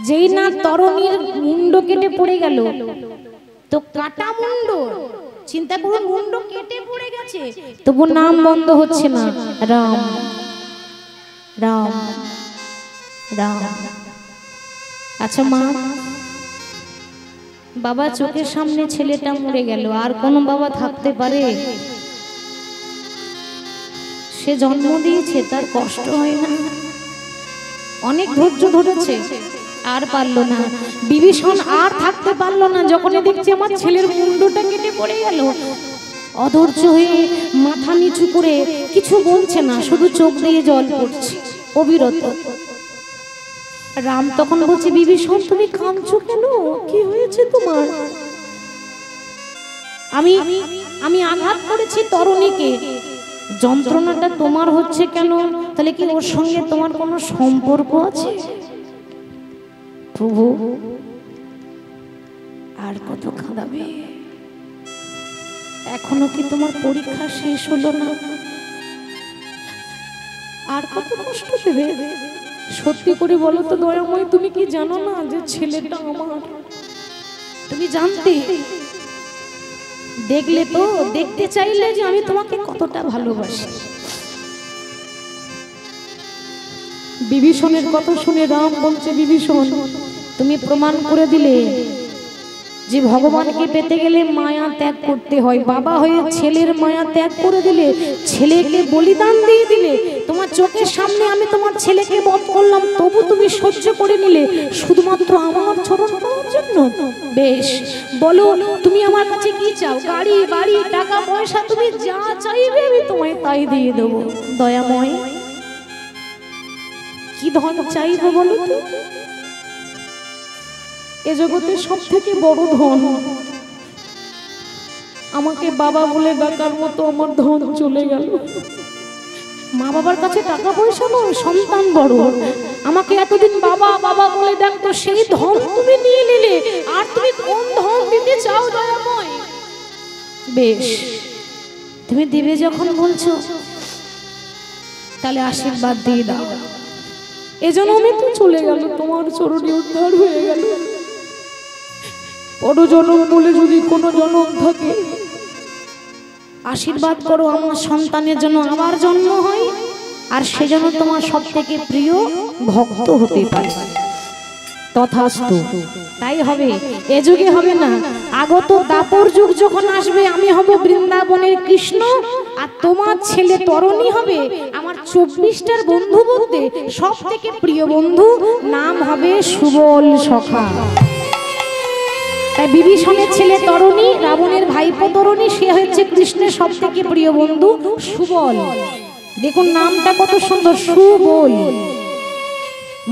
যেই না তরণীর মুন্ড কেটে পড়ে গেল, তো কাটা মুন্ড, চিন্তা করুন, মুন্ড কেটে পড়ে গেছে, তবু নাম বন্ধ হচ্ছে না, রাম রাম রাম। আচ্ছা মা, বাবা চোখের সামনে ছেলেটা মরে গেল, আর কোন বাবা থাকতে পারে? সে জন্ম দিয়েছে, তার কষ্ট হয় না? অনেক ধৈর্য ধরেছে, আর পারলো না। বিভীষণ আর থাকতে পারলো না, যখনই দেখছে আমার ছেলের মুন্ডটা কেটে পড়ে গেল, অধৈর্য হয়ে মাথা নিচু করে কিছু বলছে না, শুধু চোখ দিয়ে জল পড়ছে অবিরত। রাম তখন বলছে, বিভীষণ তুমি কাঁদছো কেন? কি হয়েছে তোমার? আমি আঘাত করেছি তরণীকে, যন্ত্রণাটা তোমার হচ্ছে কেন? তাহলে কি ওর সঙ্গে তোমার কোনো সম্পর্ক আছে? প্রভু আর কত কাঁদাবে? এখনো কি তোমার পরীক্ষা শেষ হলো না? আর কত কষ্ট দেবে? সত্যি করে বলো তো দয়াময়, তুমি কি জানো না যে ছেলেটা আমার? তুমি জানতে, দেখলে তো, দেখতে চাইলে যে আমি তোমাকে কতটা ভালোবাসি। বিভীষণের কথা শুনে রাম বলছে, বিভীষণ তুমি প্রমাণ করে দিলে যে ভগবানকে পেতে গেলে মায়া ত্যাগ করতে হয়। বাবা হয়ে ছেলের মায়া ত্যাগ করে দিলে, ছেলেকে বলিদান দিয়ে দিলে। তোমার চোখের সামনে আমি তোমার ছেলেকে বধ করলাম, তবু তুমি সহ্য করে নিলে শুধুমাত্র আমার চরণ পাওয়ার জন্য। বেশ, বলো তুমি আমার কাছে কি চাও? গাড়ি বাড়ি টাকা পয়সা, তুমি যা চাইবে আমি তোমায় তাই দিয়ে দেবো। দয়াময়, কি ধন চাইবো বলো তো? এ জগতের সব থেকে বড় ধন, আমাকে বাবা বলে ডাকার মতো আমার ধন চলে গেল। মা বাবার কাছে টাকা পয়সা নয়, সন্তান বড়। আমাকে এতদিন বাবা বাবা বলে ডাকতো, সেই ধন তুমি নিয়ে নিলে। আর তুমি কোন ধন দিতে চাও দয়াময়? বেশ, তুমি দেবে যখন বলছো, তাহলে আশীর্বাদ দিয়ে দাও। এজন্য আমি তো চলে গেল, তোমার চরণে উদ্ধার হয়ে গেল। বড় জনম বলে যদি কোনো জনম থাকে, আশীর্বাদ করো আমার সন্তানের জন্য আবার জন্ম হয়, আর সেজন্য তোমার সব থেকে প্রিয় ভক্ত হতে পারে। তথাস্তু, তাই হবে। এ যুগে হবে না, আগত দাপর যুগ যখন আসবে, আমি হব বৃন্দাবনের কৃষ্ণ, আর তোমার ছেলে তরণী হবে আমার 24টার বন্ধু বলতে সব থেকে প্রিয় বন্ধু, নাম হবে সুবল সখা। তাই বিভীষণের ছেলে তরণী, রাবণের ভাইপো তরণী, সে হচ্ছে কৃষ্ণের সব থেকে প্রিয় বন্ধু সুবল। দেখুন নামটা কত সুন্দর, সুবল।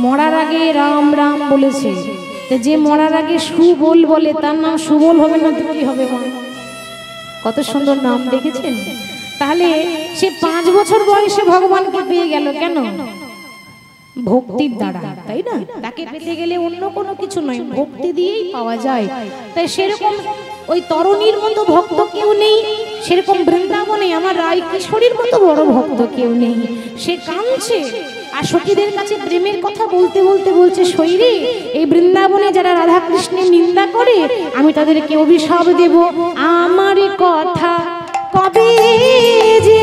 মরার আগে রাম রাম বলেছে, যে মরার আগে সুবল বলে তার নাম সুবল হবে না তো কি হবে? কত সুন্দর নাম, দেখেছেন? তাহলে সে 5 বছর বয়সে ভগবানকে পেয়ে গেল, কেন? ভক্তির দ্বারা, তাই না? তাকে পেতে গেলে অন্য কোনো কিছু নয়, ভক্তি দিয়েই পাওয়া যায়। তাই সেরকম ওই তরণীর মতো ভক্ত কেউ নেই, সেরকম বৃন্দাবনে আমার রায় কিশোরীর মতো বড় ভক্ত কেউ নেই। সে কাঁদছে আর সখীদের কাছে প্রেমের কথা বলতে বলতে বলছে, শৈরী, এই বৃন্দাবনে যারা রাধা কৃষ্ণের নিন্দা করে, আমি তাদেরকে অভিশাপ দেব। আমার কথা কবে যে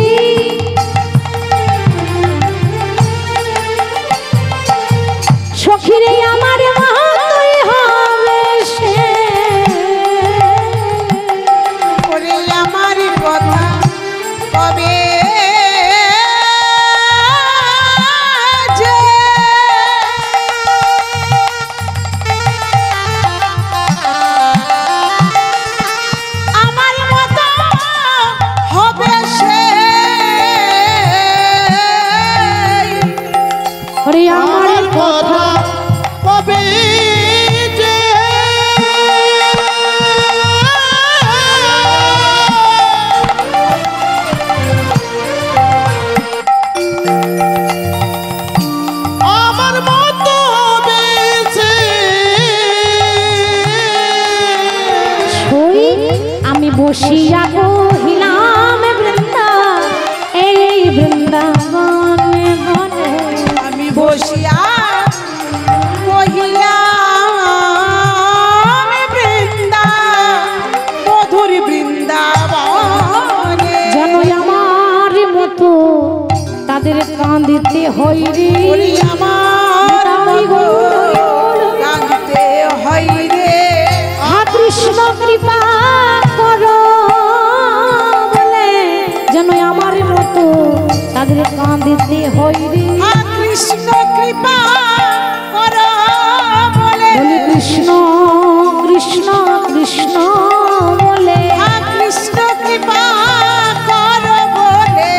সখীরে আমার মতই হবে সে, ওরে আমার কথা কবে যে আমার মতো হবে সে, ওরে আমার কথা কবে যে আমার মতো বেঁচে সই আমি বসিয়া কহিলাম বৃন্দা, এই বৃন্দাবন বনে আমি বসিয়া কহিলাম কাঁদিতে হই রে ওরে আমার মতো কাঁদিতে হয় রে হা কৃষ্ণ কৃপা করো বলে যেন আমার মতো তাদের কাঁদিতে হই রে হা কৃষ্ণ কৃপা করো বলে বলে কৃষ্ণ কৃষ্ণ কৃষ্ণ বলে হা কৃষ্ণ কৃপা করো বলে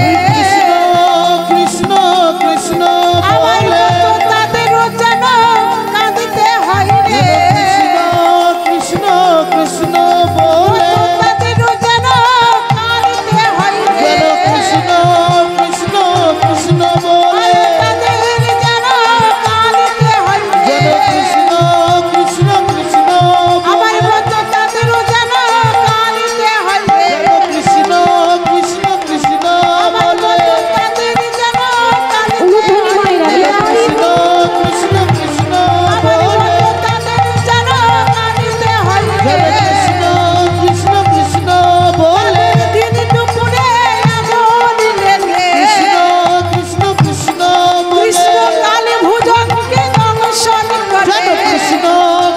কৃষ্ণ কৃষ্ণ আমার বলে মতো তাদেরও যেন কাঁদিতে হয় রে কৃষ্ণ কৃষ্ণ বলে তাদেরও যেন কাঁদিতে হয় রে কৃষ্ণ কৃষ্ণ কৃষ্ণ বলে তাদের যেন কাঁদিতে হয় রে কৃষ্ণ কৃষ্ণ কৃষ্ণ আমার মতো তাদেরও যেন কাঁদিতে হয় রে কৃষ্ণ কৃষ্ণ কৃষ্ণ আমার বলে মতো তাদের যেন কাঁদিতে উলুধ্বনি মায়েরা বিহারী কৃষ্ণ কৃষ্ণ আমার বলে মতো তাদের যেন কাঁদিতে হয় রে কৃষ্ণ কৃষ্ণ কৃষ্ণ বলে দিন দুপুরে এমন লেগে কৃষ্ণ কৃষ্ণ বলে কৃষ্ণ কালী ভুজনকে দংশন করে কৃষ্ণ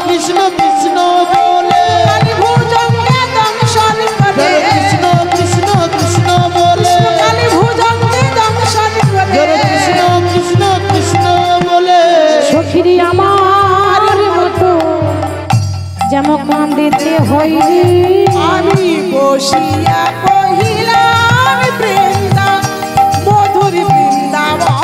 কৃষ্ণ কৃষ্ণ বলে কালী ভুজনকে দংশন করে কৃষ্ণ কৃষ্ণ কৃষ্ণ বলে কালী ভুজনকে দংশন করে কৃষ্ণ কৃষ্ণ কৃষ্ণ বলে সখিরি আমার মতো যেন কাঁদিতে হই রে আমি বসিয়া কহিলাম বৃন্দা মধুর বৃন্দাবনে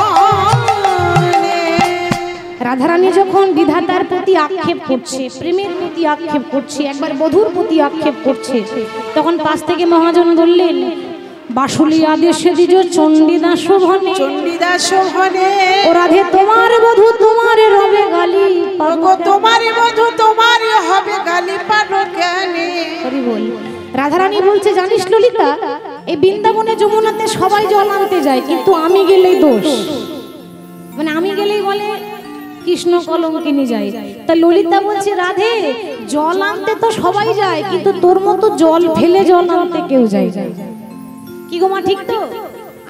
রাধারানী যখন বিধাতার প্রতি আক্ষেপ করছে প্রেমের প্রতি আক্ষেপ করছে একবার বধূর প্রতি আক্ষেপ করছে তখন পাশ থেকে মহাজন বললেন বাসুলি আদেশে দিজ চণ্ডীদাস ভনে চণ্ডীদাস হনে ও রাধে তোমার বধূ তোমার রবে গালি ওগো তোমার মধু তোমার হবে গালি পানো জ্ঞানে হরি বল রাধারানী বলছে জানিস ললিতা এই বৃন্দাবনে যমুনাতে সবাই জল আনতে যায় কিন্তু আমি গেলেই দোষ মানে আমি গেলেই বলে কৃষ্ণ কলঙ্কিনী যায় তা ললিতা বলছে রাধে জল আনতে তো সবাই যায় কিন্তু তোর মতো জল ফেলে জল আনতে কেউ যায় কি গো মা ঠিক তো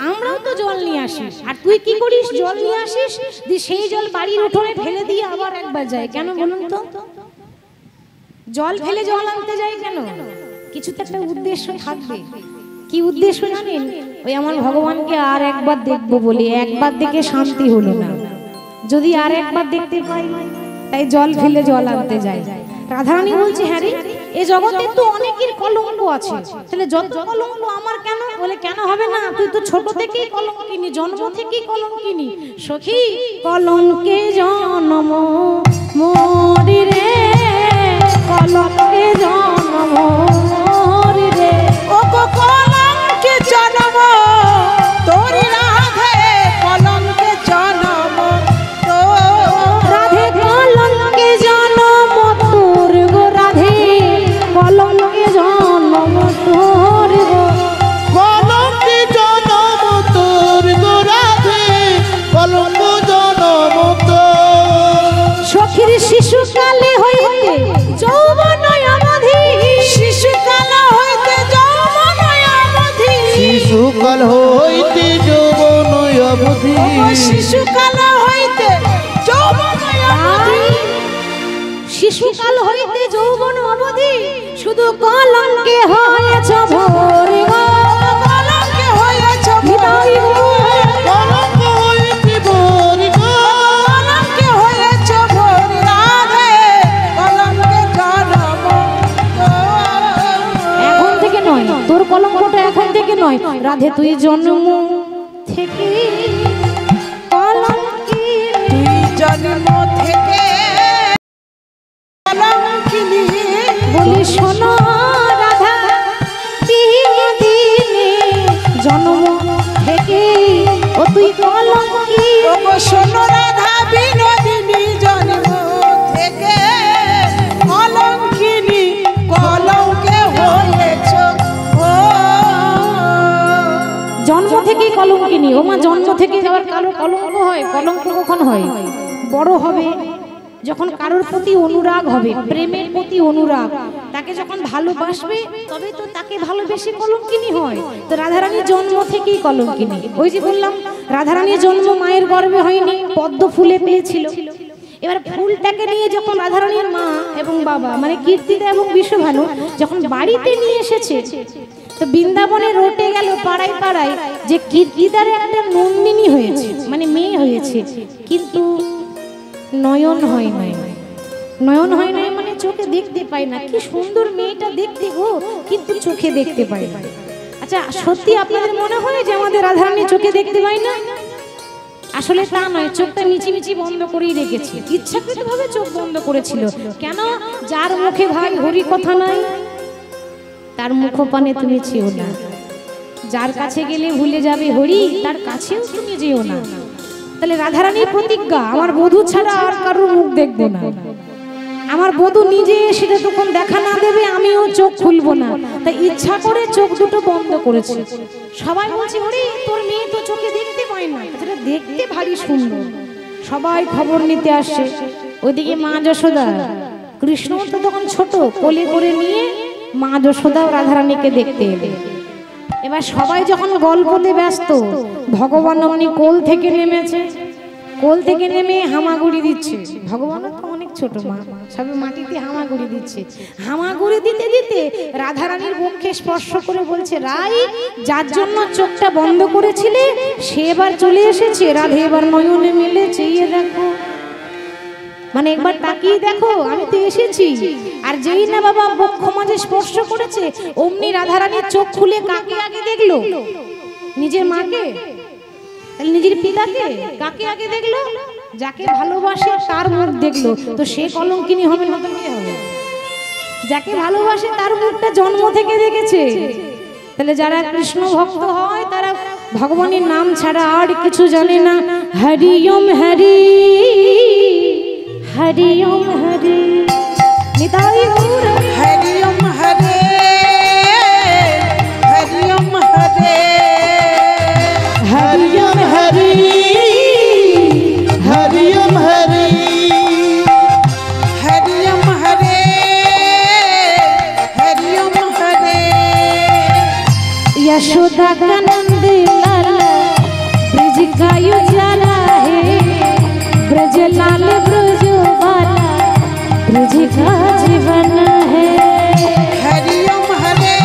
আমরাও তো জল নিয়ে আসি আর তুই কি করিস জল নিয়ে আসিস দিয়ে সেই জল বাড়ির উঠোনে ফেলে দিয়ে আবার একবার যায় কেন বলুন তো জল ফেলে জল আনতে যায় কেন কিছু তো একটা উদ্দেশ্য থাকবে কি উদ্দেশ্য জানেন ওই আমার ভগবানকে আর একবার দেখবো বলে একবার দেখে শান্তি হলো না যদি আর একবার দেখতে পাই তাই জল ফেলে জল আনতে যায় রাধারানী বলছে হ্যাঁ রে এই জগতে তো অনেকের কলঙ্ক আছে তাহলে যত কলঙ্ক আমার কেন বলে কেন হবে না তুই তো ছোট থেকেই কলঙ্কিনী জন্ম থেকেই কলঙ্কিনী সখী কলঙ্কে জন্ম মরি রে কলঙ্কে জন্ম মরি রে ওগো কলঙ্কে জন্ম তোরি রাধে কলঙ্কে জন্ম তো রাধে কলঙ্কে জন্ম তোর গো রাধে কলঙ্কে জন্ম তোর গো কলঙ্কে জনম তোর গো রাধে কলঙ্ক জনম তোর সখীর শিশুকালে হইতে যৌবন অবধি শিশুকাল হইতে যৌবন অবধি শিশুকাল হইতে যৌবন অবধি শিশুকাল হইতে যৌবন অবধি শিশুকাল হইতে যৌবন অবধি শুধু কলঙ্কে হয়েছ ভোর গো কলঙ্কে হয়েছ হৃদয় গো। কলঙ্ক হইতে ভোর গো কলঙ্কে হয়েছ ভোর রাধে কলঙ্কে জন্ম এখন থেকে নয় তোর কলঙ্কটা এখন থেকে নয় রাধে তুই জন্ম থেকে কলঙ্কিনী তুই জন্ম থেকে কলঙ্কিনী বলি শোনো রাধা দিনে দিনে জন্ম থেকে ও তুই কলঙ্কি ওগো শোনো রাধা বিনোদিনী জন্ম থেকে কলঙ্কিনী কলঙ্কে হয়েছ ও জন্ম থেকেই কলঙ্কিনী ও মা জন্ম থেকে যাওয়ার কারো কলঙ্ক হয় কলঙ্ক কখন হয় বড় হবে যখন কারোর প্রতি অনুরাগ হবে প্রেমের প্রতি অনুরাগ তাকে যখন ভালোবাসবে তবে তো তাকে ভালোবেসে কলঙ্কিনী হয় তো রাধারানী জন্ম থেকেই কলঙ্কিনী ওই যে বললাম রাধারানীর জন্ম মায়ের গর্ভে হয়নি, পদ্ম ফুলে পেয়েছিল। এবার ফুলটাকে নিয়ে যখন রাধারানীর মা এবং বাবা মানে কীর্তিদা এবং বিশ্বভানু যখন বাড়িতে নিয়ে এসেছে, তো বৃন্দাবনে রটে গেল পাড়ায় পাড়ায় যে কীর্তিদার একটা নন্দিনী হয়েছে, মানে মেয়ে হয়েছে, কিন্তু নয়ন হয় নাই। নয়ন হয় নাই মানে চোখে দেখতে পায় না। কি সুন্দর মেয়েটা দেখতে গো, কিন্তু চোখে দেখতে পায় না। আচ্ছা, সত্যি আপনাদের মনে হয় যে আমাদের রাধারানী চোখে দেখতে পায় না? আসলে তা নয়, চোখটা মিচিমিচি বন্ধ করেই রেখেছে, ইচ্ছাকৃতভাবে চোখ বন্ধ করেছিল। কেন? যার মুখে ভাই হরি কথা নাই, তার মুখপানে তুমি চেও না। যার কাছে গেলে ভুলে যাবে হরি, তার কাছেও তুমি যেও না। তাহলে রাধারানীর প্রতিজ্ঞা, আমার বধূ ছাড়া আর কারোর মুখ দেখবো না। আমার বধূ নিজে সেটা তখন দেখা না দেবে, আমিও চোখ খুলবো না। তাই ইচ্ছা করে চোখ দুটো বন্ধ করেছে। সবাই বলছে, ওরে তোর মেয়ে তো চোখে দেখতে পায় না, সেটা দেখতে ভারী সুন্দর। সবাই খবর নিতে আসছে। ওইদিকে মা যশোদা, কৃষ্ণ তো তখন ছোট, কোলে করে নিয়ে মা যশোদাও রাধারানীকে দেখতে এলেন। এবার সবাই যখন গল্পতে ব্যস্ত, ভগবান অমনি কোল থেকে নেমেছে। কোল থেকে নেমে হামাগুড়ি দিচ্ছে। ভগবান তো অনেক ছোট, মা সবে মাটিতে হামাগুড়ি দিচ্ছে। হামাগুড়ি দিতে দিতে রাধারানীর মুখে স্পর্শ করে বলছে, রাই, যার জন্য চোখটা বন্ধ করেছিলে সে এবার চলে এসেছে। রাধে এবার নয়নে মিলে চেয়ে দেখো, মানে একবার তাকিয়ে দেখো, আমি তো এসেছি। আর যেই না বাবা বক্ষ মাঝে স্পর্শ করেছে, অমনি রাধারানীর চোখ খুলে কাকে আগে দেখলো? নিজের মাকে, নিজের পিতাকে। কাকে আগে দেখলো? যাকে ভালোবাসে তার মুখ দেখলো। তো সে কলঙ্কিনী হবে না তো কে হবে? যাকে ভালোবাসে তার মুখটা জন্ম থেকে দেখেছে। তাহলে যারা কৃষ্ণ ভক্ত হয় তারা ভগবানের নাম ছাড়া আর কিছু জানে না। হরি ওম হরি, হরি ওম হরি, নিতাই গৌর হরি ওম হরে, হরি ওম হরে, হরি ওম হরি, হরি ওম হরি, হরি ওম হরে, হরি ওম হরে। यशोदा का नंद लाला ब्रज का उजाला है, ब्रज लाल ब्रज वाला ब्रज का जीवन है। हरि ओम हरे,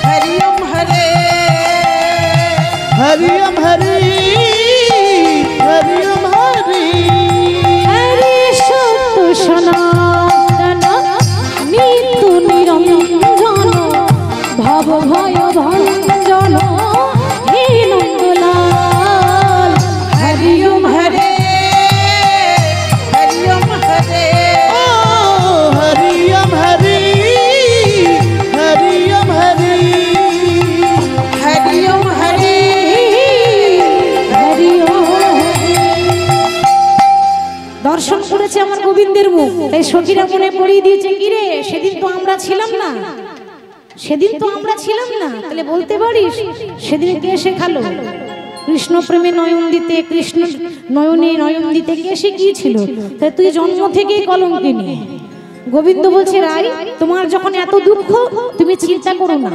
हरि ओम हरे, हरि ओम हरि, हरि ओम हरि। हरि सत्य सनातन नित्य निरंजन भव भय भंजन हे नंदलाल। हरि ओम हरे, हरि ओम हरे, ओ हरि ओम हरि, हरि ओम हरि, हरि ओम हरे, हरि ओम हरि। দর্শন করেছে আমার গোবিন্দের মুখ, তাই সখীরা মনে পড়িয়ে দিয়েছে, কিরে সেদিন তো আমরা ছিলাম না, সেদিন তো আমরা ছিলাম না। তাহলে বলতে পারিস সেদিন কে শেখালো? কৃষ্ণ প্রেমে নয়ন দিতে, কৃষ্ণ নয়নে নয়ন দিতে কে শিখিয়েছিল? তাই তুই জন্ম থেকেই কলঙ্কিনী। গোবিন্দ বলছে, রাই, তোমার যখন এত দুঃখ তুমি চিন্তা করো না,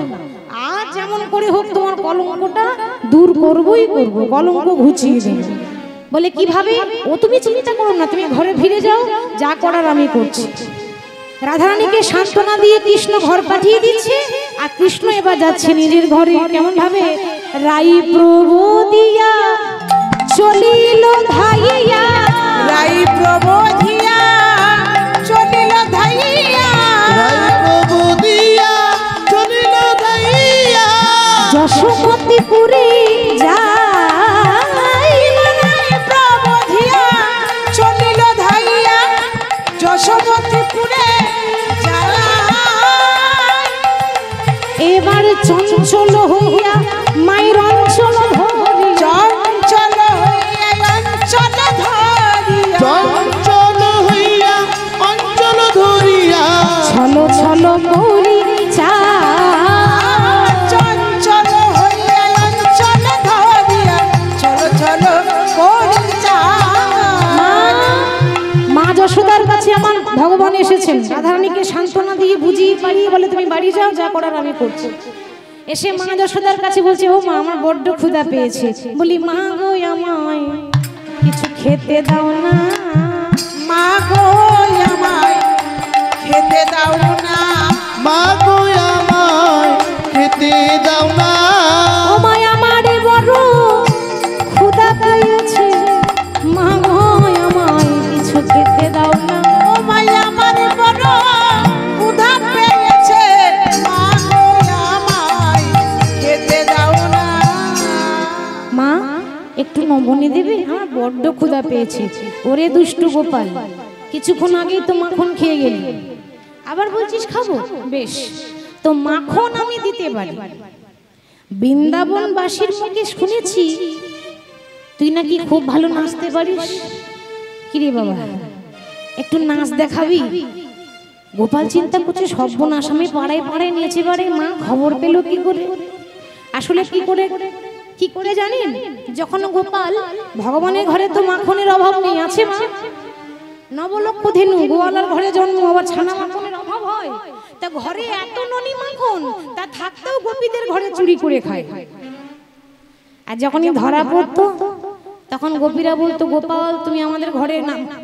আজ যেমন করে হোক তোমার কলঙ্কটা দূর করবই করব, কলঙ্ক ঘুচিয়ে দেব। বলে কিভাবে? ও তুমি চিন্তা করো না, তুমি ঘরে ফিরে যাও, যা করার আমি করছি। রাধারানীকে সান্ত্বনা দিয়ে কৃষ্ণ ঘর পাঠিয়ে দিচ্ছে, আর কৃষ্ণ এবার যাচ্ছে নিজের ঘরে। কেমন ভাবে? রাই প্রবোধিয়া চলিল ধাইয়া, রাই প্রবোধিয়া চলিল ধাইয়া, রাই প্রবোধিয়া চলিল ধাইয়া, যশোমতীপুরে যাই। রাই প্রবোধিয়া চলিল ধাইয়া, যশোমতীপুরে যায়। এবার চঞ্চল হইয়া মায়ের অঞ্চল ধরি, চঞ্চল হইয়া অঞ্চল ধরিয়া, চঞ্চল হইয়া অঞ্চল ধরিয়া, ছলো ছলো করি চা। চঞ্চল হইয়া অঞ্চল ধরিয়া, চলো চলো করি মা যশোদার কাছে আমার ভগবান এসেছেন, রাধারানীকে সান্ত্বনা দিয়ে বুঝিয়ে পারিয়ে বলে, তুমি বাড়ি যাও, যা করার আমি করছি। এসে মা যশোদার কাছে বলছে, ও মা আমার বড্ড ক্ষুধা পেয়েছে। বলি, মা গো আমায় কিছু খেতে দাও না, মা গো আমায় খেতে দাও না, মা গো আমায় খেতে দাও না, ও মা আমার বড় ক্ষুধা পেয়েছে, মা গো আমায় কিছু খেতে দাও না, ও মা আমার বড় ক্ষুধা পেয়েছে, মা গো আমায় খেতে দাও না। মা একটু নবনী দেবে, আমার বড্ড ক্ষুধা পেয়েছে। ওরে দুষ্টু গোপাল, কিছুক্ষণ আগেই তো মাখন খেয়ে গেলি, আবার বলছিস খাবো? বেশ, তো মাখন আমি দিতে পারি। বৃন্দাবনবাসীর মুখে শুনেছি তুই নাকি খুব ভালো নাচতে পারিস। কিরে বাবা, একটু নাচ দেখাবি? গোপাল চিন্তা করছে, সর্বনাশ, আমি পাড়ায় পাড়ায় নেচে বাড়ে, মা খবর পেল কি করে? আসলে কি করে জানেন? যখন গোপাল ভগবানের ঘরে তো মাখনের অভাব নেই, আছে মা? নবলক্ষ ধেনু গোয়ালার ঘরে জন্ম, আবার ছানা মাখনের অভাব হয়? তা ঘরে এত ননি মাখন, তা থাকতেও গোপীদের ঘরে চুরি করে খায়। আর যখনই ধরা পড়তো তখন গোপীরা বলতো, গোপাল তুমি আমাদের ঘরে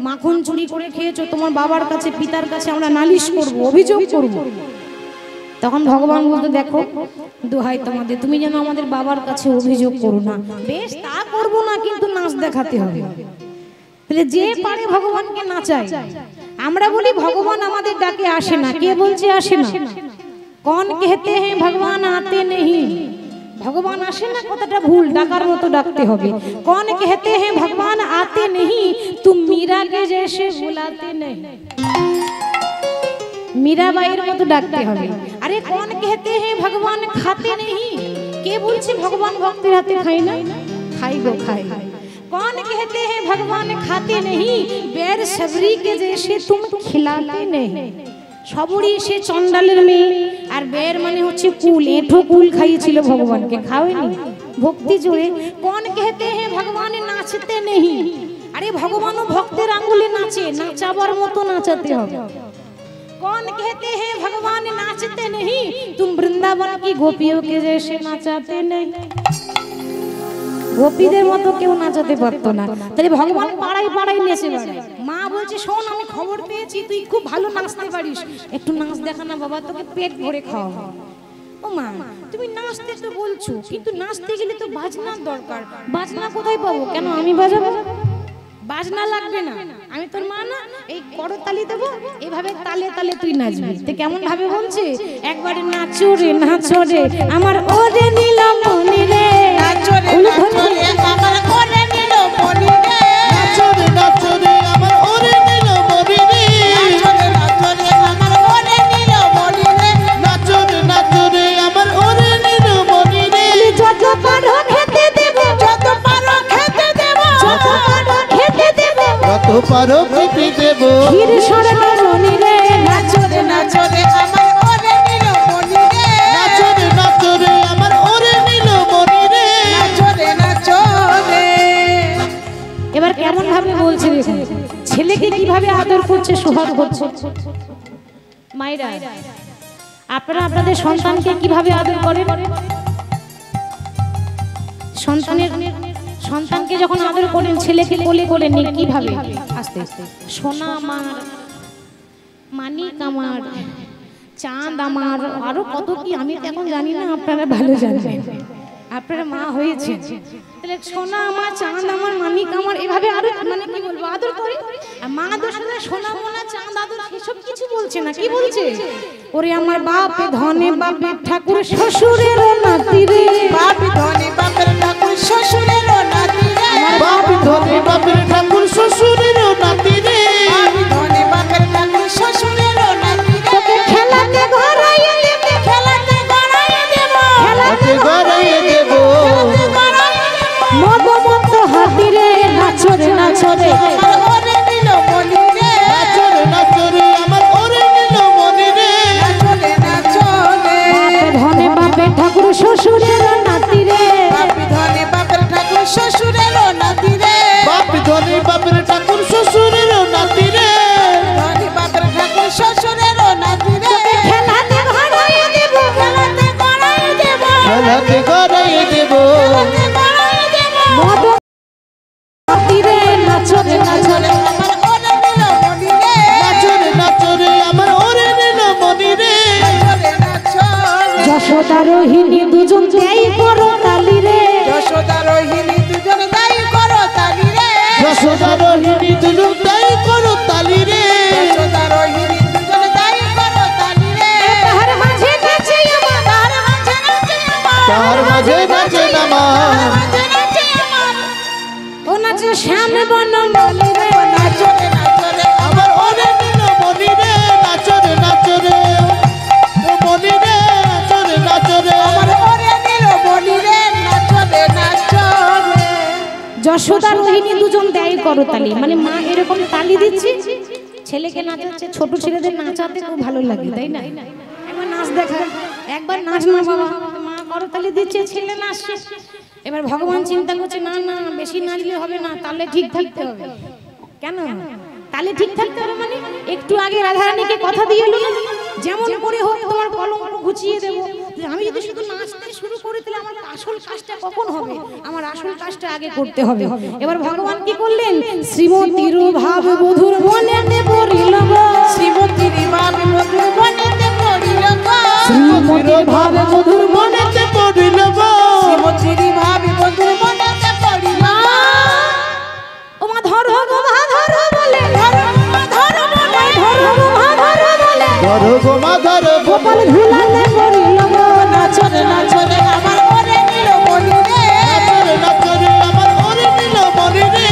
মাখন চুরি করে খেয়েছো, তোমার বাবার কাছে পিতার কাছে আমরা নালিশ করব, অভিযোগ করব। তখন ভগবান বলতো, দেখো দোহাই তোমাদের, তুমি যেন আমাদের বাবার কাছে অভিযোগ করো না। বেশ, তা করবো না, কিন্তু নাচ দেখাতে হবে। তাহলে যে পারে ভগবানকে নাচায়। আমরা বলি ভগবান আমাদের ডাকে আসে না, কে বলছে আসে না? কোন कहते हैं ভগবান आते नहीं, ভগবান আসে না কথাটা ভুল, ডাকার মতো ডাকতে হবে। কোন कहते हैं ভগবান आते नहीं, तुम मीरा के जैसे बुलाते नहीं, मीराबाईर মতো ডাকতে হবে। আরে কোন कहते हैं ভগবান खाते नहीं, কে বলছে ভগবান ভক্তের হাতে খায় না? খাই গো খাই। कौन कहते हैं भगवान खाते नहीं, बैर सबरी के जैसे तुम खिलाते नहीं। सबरी से चंडालेर मेये, और बैर माने होच्छे कुल, एठो कुल खाइয়েছিল ভগবানকে, খাওয়ায়নি ভক্তি জোরে। कौन कहते हैं भगवान नाचते नहीं, अरे भगवानও ভক্তের আঙ্গুলে নাচে, নাচাবার মতো নাচাতে হবে। कौन कहते हैं भगवान नाचते नहीं, तुम वृंदावन की गोपियों के जैसे नाचाते नहीं। গোপীদের মতো কেউ নাচাতে পারতো না। তাহলে ভগবান পাড়ায় পাড়ায় নেচে বেড়ায়। মা বলছে, শোন আমি খবর পেয়েছি তুই খুব ভালো নাচতে পারিস, একটু নাচ দেখা না বাবা, তোকে পেট ভরে খাওয়াবো। ও মা, তুমি নাচতে তো বলছো, কিন্তু নাচতে গেলে তো বাজনার দরকার, বাজনা কোথায় পাবো? কেন আমি বাজাবো? বাজনা লাগবে না, আমি তোর মা না, এই করতালি দেবো, এইভাবে তালে তালে তুই নাচবি। তো কেমন ভাবে বলছে, একবারে নাচো রে নাচো রে আমার ওরে নীলম মনি রে, নাচো রে নাচো রে আমার ওরে নীলম মনি রে, নাচো রে নাচো রে আমার ওরে নীলমণি রে, নাচো রে নাচো রে আমার ওরে নীলম মনি রে, নাচো রে নাচো রে আমার ওরে নীলমণি রে। যত পারো খেতে দেব, যত পারো খেতে দেব, যত পারো খেতে দেব, কত পারো খেতে দেব, ক্ষীর সরকার মনি রে, নাচো রে নাচো রে আমার ওরে নীলম মনি রে, নাচো রে নাচো রে আমার ওরে নীলমণি রে, নাচো রে নাচো রে। এবার কেমন ভাবে বলছে দেখুন, ছেলেকে কিভাবে আদর করছে, সোহাগ করছে। মায়েরা, আপনারা আপনাদের সন্তানকে কিভাবে আদর করেন? সন্তানকে যখন আদর করেন, ছেলেকে কোলে করে নিয়ে কিভাবে? আস্তে আস্তে, সোনা আমার, মানিক আমার, চাঁদ আমার, আরো কত কি আমি তো এখন জানি না, আপনারা ভালো জানেন, আপনারা মা হয়েছে। তাহলে সোনা আমার, চাঁদ আমার, মানিক আমার, এভাবে আরো মানে কি বলবো আদর করে। আর মা আদর শুনে সোনা মোনা চাঁদ আদর এসব কিছু বলছে না, কি বলছে? ওরে আমার বাপে ধনে বাপে ঠাকুর শ্বশুরের নাতি রে, বাপি ধনে বাপের ঠাকুর শ্বশুরের নাতি রে, বাপ ধনে বাপের ঠাকুর শ্বশুরের নাতি রে, বাপি ধনে বাপের ঠাকুর শ্বশুরের নাতি রে, তোকে খেলাতে ঘরাইয়ে দেব, খেলাতে গড়াইয়ে দেব, হাতে গড়াইয়ে দেব, খেলাতে গড়াইয়ে দেব, মদমত হাতি রে, নাচো রে নাচো রে আমার ওরে নীলমণি রে, নাচো রে নাচো রে আমার ওরে নীলমণি রে, নাচো রে নাচো রে, বাপে ধনে বাপে ঠাকুর শ্বশুরের নাতি রে, বাপি ধনে বাপের ঠাকুর শ্বশুরের নাতি রে, বাপ ধনে বাপের ঠাকুর শ্বশুরের যশোদা রোহিণী দুজন দেই করো তালি রে যশোদা রোহিণী দুজন দায়ী করো তালি রে যশোদা রোহিণী দুজন দায়ী করো তালি রে যশোদা রোহিণী দুজন দায়ী করো তালি রে তাহার মাঝে নাচে আমার তার মাঝে নাচে আমার তার মাঝে নাচে নামা মাঝে নাচে আমার ও নাচে শ্যাম বনমালী রে নাচো রে নাচো রে আমার ওরে নীল মনি রে নাচো রে নাচো রে ও মনি রে নাচো রে নাচো রে আমার ওরে নীল বলি রে নাচো রে নাচো রে যশোদা রোহিণী দুজন দেয় করো তালি মানে মা এরকম তালি দিচ্ছে ছেলেকে নাচাচ্ছে ছোট ছেলেদের নাচাতে খুব ভালো লাগে তাই না একবার নাচ দেখা একবার নাচ না বাবা মা করো তালি দিচ্ছে ছেলে নাচছে এবার ভগবান চিন্তা করছে না না বেশি নাচলে হবে না তালে ঠিক থাকতে হবে কেন তালে ঠিক থাকতে হবে মানে একটু আগে রাধারানীকে কথা দিয়ে এলো না যেমন করে হোক তোমার কলম গুছিয়ে দেবো আমি যদি শুধু নাচতে শুরু করি তাহলে আমার আসল কাজটা কখন হবে আমার আসল কাজটা আগে করতে হবে এবার ভগবান কি করলেন শ্রীমতীর ভাব বধুর মনেতে পড়িল গো শ্রীমতীর ভাব মধুর বনেতে পড়িল গো শ্রীমতীর ভাব বধুর মনেতে পড়িল গো শ্রীমতীর ভাব মধুর বনেতে পড়িল ও মা ধরো গো মা ধরো বলে ধরো মা ধরো বলে ধরো গো মা ধরো বলে ধরো গো মা ধরো গো গোপাল ধুলাতে পড়িল গো নাচো রে আমার ওরে নীল বলি রে নাচো রে নাচো রে আমার ওরে নীল মনি রে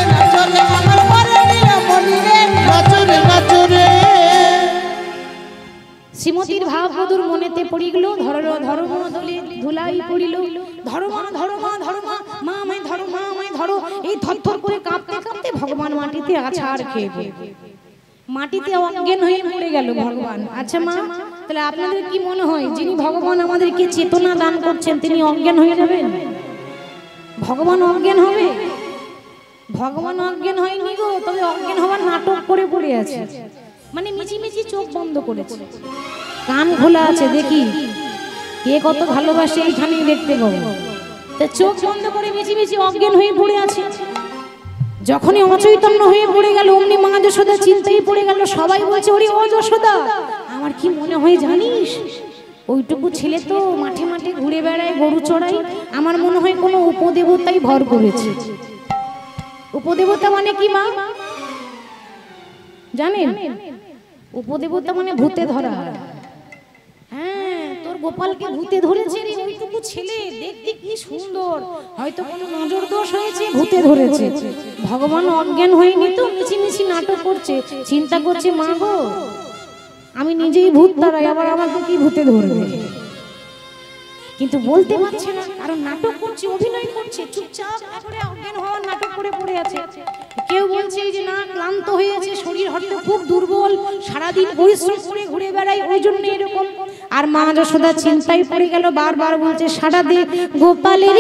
নাচো রে আমার ওরে নীল বলি রে নাচো রে নাচো রে শ্রীমতীর ভাব বধুর মনেতে পড়িল ধরো ধরো মা দলে ধুলাই পড়িল ধরো মা ধরো মা ধরো মা মা আমায় ধরো মা আমায় ধরো এই থরথর করে কাঁপতে কাঁপতে ভগবান মাটিতে আছাড় খেয়ে পড়ে। মাটিতে অজ্ঞান হয়ে পড়ে গেল ভগবান আচ্ছা মা তাহলে আপনাদের কি মনে হয় যিনি ভগবান আমাদেরকে চেতনা দান করছেন তিনি অজ্ঞান হয়ে যাবেন ভগবান অজ্ঞান হবে ভগবান অজ্ঞান হয়নি গো তবে অজ্ঞান হওয়ার নাটক করে পড়ে আছে মানে মিচিমিচি চোখ বন্ধ করেছে কান খোলা আছে দেখি কে কত ভালোবাসে এইখানেই দেখতে পাবো তা চোখ বন্ধ করে মিচিমিচি অজ্ঞান হয়ে পড়ে আছে যখনই অচৈতন্য হয়ে পড়ে গেল অমনি মা যশোদা চিন্তায় পড়ে গেল সবাই বলছে ওরে ও যশোদা আমার কি মনে হয় জানিস ওইটুকু ছেলে তো মাঠে মাঠে ঘুরে বেড়ায় গরু চড়াই আমার মনে হয় কোনো উপদেবতাই ভর করেছে উপদেবতা মানে কি মা জানেন উপদেবতা মানে ভূতে ধরা হ্যাঁ তোর গোপালকে ভূতে ধরেছে রে ওইটুকু ছেলে দেখতে কি সুন্দর হয়তো কোনো নজর দোষ হয়েছে ভূতে ধরেছে ভগবান অজ্ঞান হয়নি তো মিছিমিছি নাটক করছে চিন্তা করছে মা গো আমি নিজেই ভূত তারাই আবার আমাকে কি ভূতে ধরবে কিন্তু বলতে পারছে না কারণ নাটক করছে অভিনয় করছে চুপচাপ করে অজ্ঞান হওয়ার নাটক করে পড়ে আছে কেউ বলছে যে না ক্লান্ত হয়েছে শরীর হয়তো খুব দুর্বল সারাদিন পরিশ্রম করে ঘুরে বেড়াই ওই জন্য এরকম আর মা যশোদা চিন্তায় পড়ে গেল বারবার বলছে সারা দে গোপালের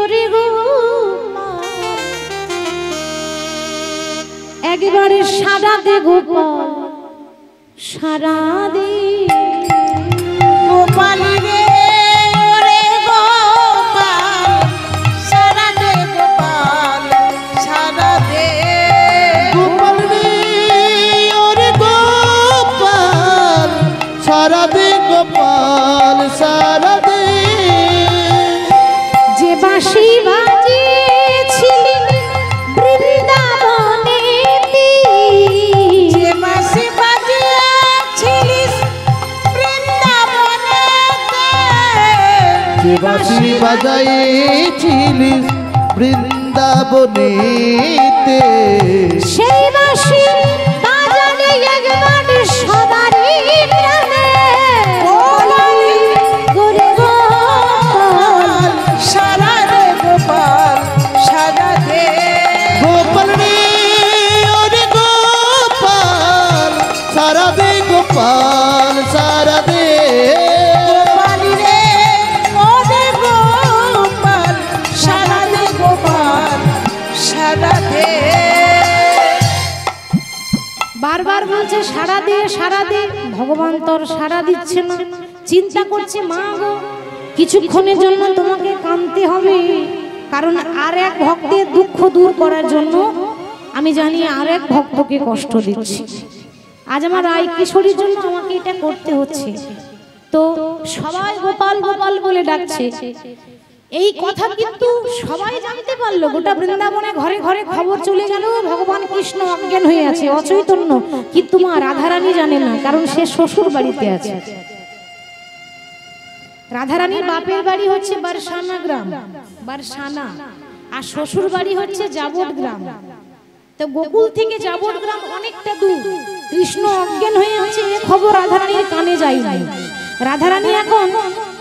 ওরে গো একবারে সারা দে গোপাল সারা দে গোপাল রে ওরে গোপাল সারা দে গোপাল সারা দে গোপাল রে ওরে গোপাল সারা দে গোপাল সারা দে যে বাঁশি বাজিয়েছিলি বৃন্দাবনেতে যে বাঁশি বাজিয়েছিলিস বৃন্দাবনেতে যে বাঁশি বাজাইছিলিস বৃন্দাবনেতে সেই বাঁশি বাজালে একবার সবারই প্রাণে গোরে গোপাল সারা দে গোপাল সারা দে গোপাল রে ওরে গোপাল সারা দে গোপাল সারা দে গোপাল রে ওরে গোপাল সারা দে গোপাল সারা দে বারবার বলছে সারা দে ভগবান তোর সারা দিচ্ছে না চিন্তা করছে মা গো কিছুক্ষণের জন্য তোমাকে কাঁদতে হবে কারণ আর এক ভক্তের দুঃখ দূর করার জন্য আমি জানি আর এক ভক্তকে কষ্ট দিচ্ছি আজ আমার রায় কিশোরীর জন্য আমাকে এটা করতে হচ্ছে তো সবাই গোপাল গোপাল বলে ডাকছে। এই কথা কিন্তু সবাই জানতে পারলো, গোটা বৃন্দাবনে ঘরে ঘরে খবর চলে গেল ভগবান কৃষ্ণ অজ্ঞান হয়ে আছে, অচৈতন্য। কিন্তু মা রাধারানী জানে না, কারণ সে শ্বশুর বাড়িতে আছে। রাধারানীর বাপের বাড়ি হচ্ছে বারসানা গ্রাম, বারসানা, আর শ্বশুর বাড়ি হচ্ছে যাবট গ্রাম। তো গোকুল থেকে যাবট গ্রাম অনেকটা দূর। কৃষ্ণ অজ্ঞান হয়ে আছে এ খবর রাধারানীর কানে যায়নি। রাধারানী এখন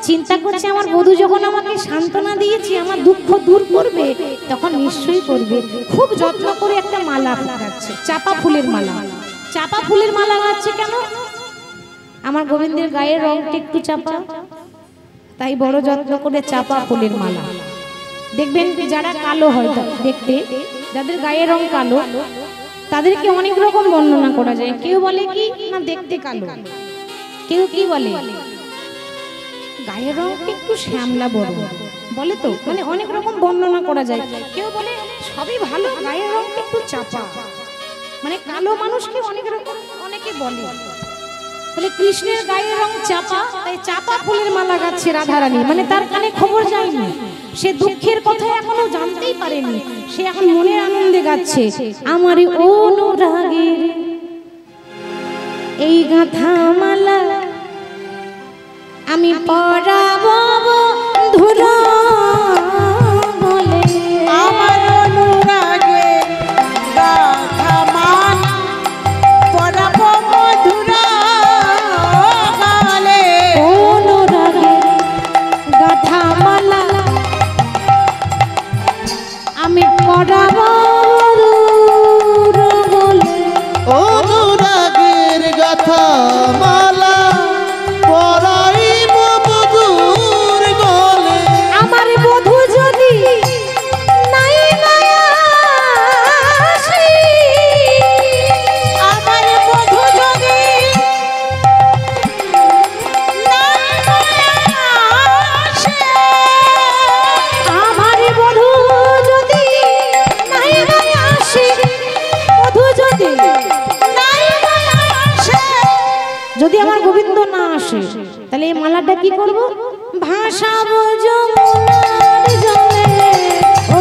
চিন্তা করছে, আমার বধূ যখন আমাকে সান্ত্বনা দিয়েছে, আমার দুঃখ দূর করবে, তখন নিশ্চয়ই করবে। খুব যত্ন করে একটা মালা গাচ্ছে, চাপা ফুলের মালা। চাপা ফুলের মালা গাচ্ছে কেন? আমার গোবিন্দের গায়ের রংটা একটু চাপা, তাই বড় যত্ন করে চাপা ফুলের মালা। দেখবেন যারা কালো হয় দেখতে, যাদের গায়ের রং কালো, তাদেরকে অনেক রকম বর্ণনা করা যায়। কেউ বলে কি না দেখতে কালো, কেউ কি বলে গায়ের রং একটু শ্যামলা বড় বলে, তো মানে অনেক রকম বর্ণনা করা যায়। কেউ বলে সবই ভালো, গায়ের রং একটু চাপা, মানে কালো মানুষকে অনেক রকম অনেকে বলে। তাহলে কৃষ্ণের গায়ের রং চাপা, তাই চাপা ফুলের মালা গাচ্ছে রাধারানী। মানে তার কানে খবর যায়নি, সে দুঃখের কথা এখনো জানতেই পারেনি, সে এখন মনের আনন্দে গাচ্ছে, আমার অনুরাগের এই গাথা মালা আমি পরাবো বন্ধুরা বলে, আমার অনুরাগের গাথা মালা পরাবো মধুরা গালে। অনুরাগের গাথা মালা আমি পরাবো বলে, অনুরাগের গাথা মালা পরাইব বধূর গলে। আমার বধূ যদি নাই নাই আসে, আমার বধূ যদি নাই আসে, আমার বধূ যদি নাই নাই আসে, বধূ যদি নাই আসে, যদি আমার গোবিন্দ না আসে, তাহলে এই মালাটা কি করব? ভাসাবো যমুনার জলে।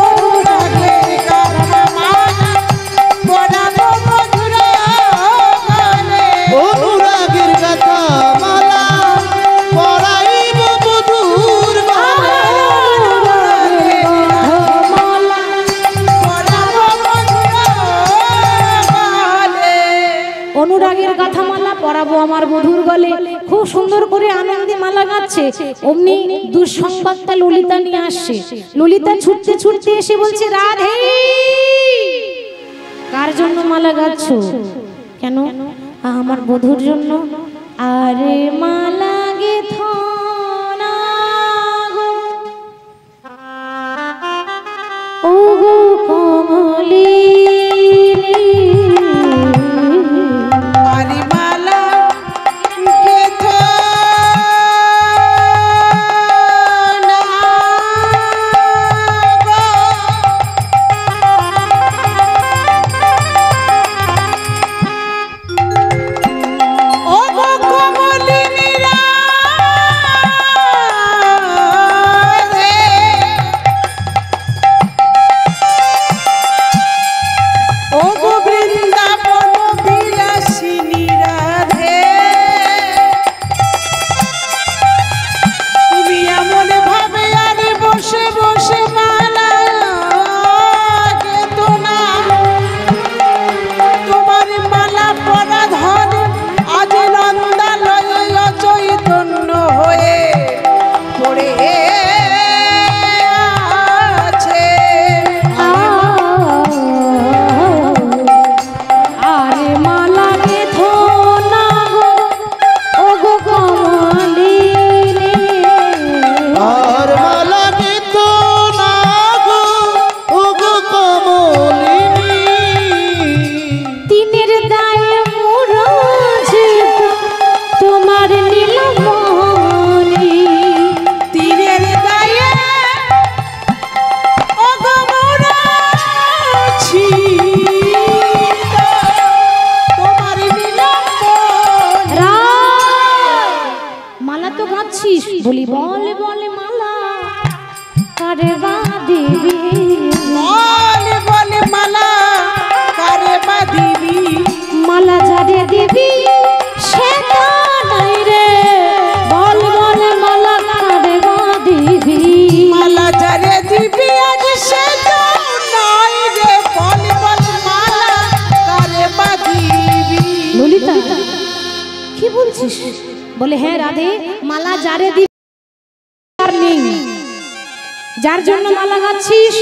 অনুরাগের গাথা মালা পরাবো মধুরা গালে। অনুরাগের গাথা মালা পরাইব বধূর গলে। অনুরাগের গাথা মালা পরাবো আমার বধূর গলে। খুব সুন্দর করে আনন্দে মালা গাচ্ছে। অমনি দুঃসংবাদটা ললিতা নিয়ে আসছে। ললিতা ছুটতে ছুটতে এসে বলছে, রাধে কার জন্য মালা গাচ্ছ? কেন? আমার বধূর জন্য। আরে মালা গেথ না গো, ও গো কমলিনী, মালা গেথ না গো, ও গো কমলিনী রানী, বলি বল বল মালা কারে বাঁধিবি, বল বল মালা কারে বাঁধিবি, মালা যারে দিবি সে তো নাই রে, বল বল মালা কারে বাঁধিবি, মালা যারে দিবি আজ সে তো নাই রে, বল বল মালা কারে বাঁধিবি। ললিতা কি বলছিস? বলে হ্যাঁ রাধে, মালা যারে দিবি আর নেই, যার জন্য মালা গাচ্ছিস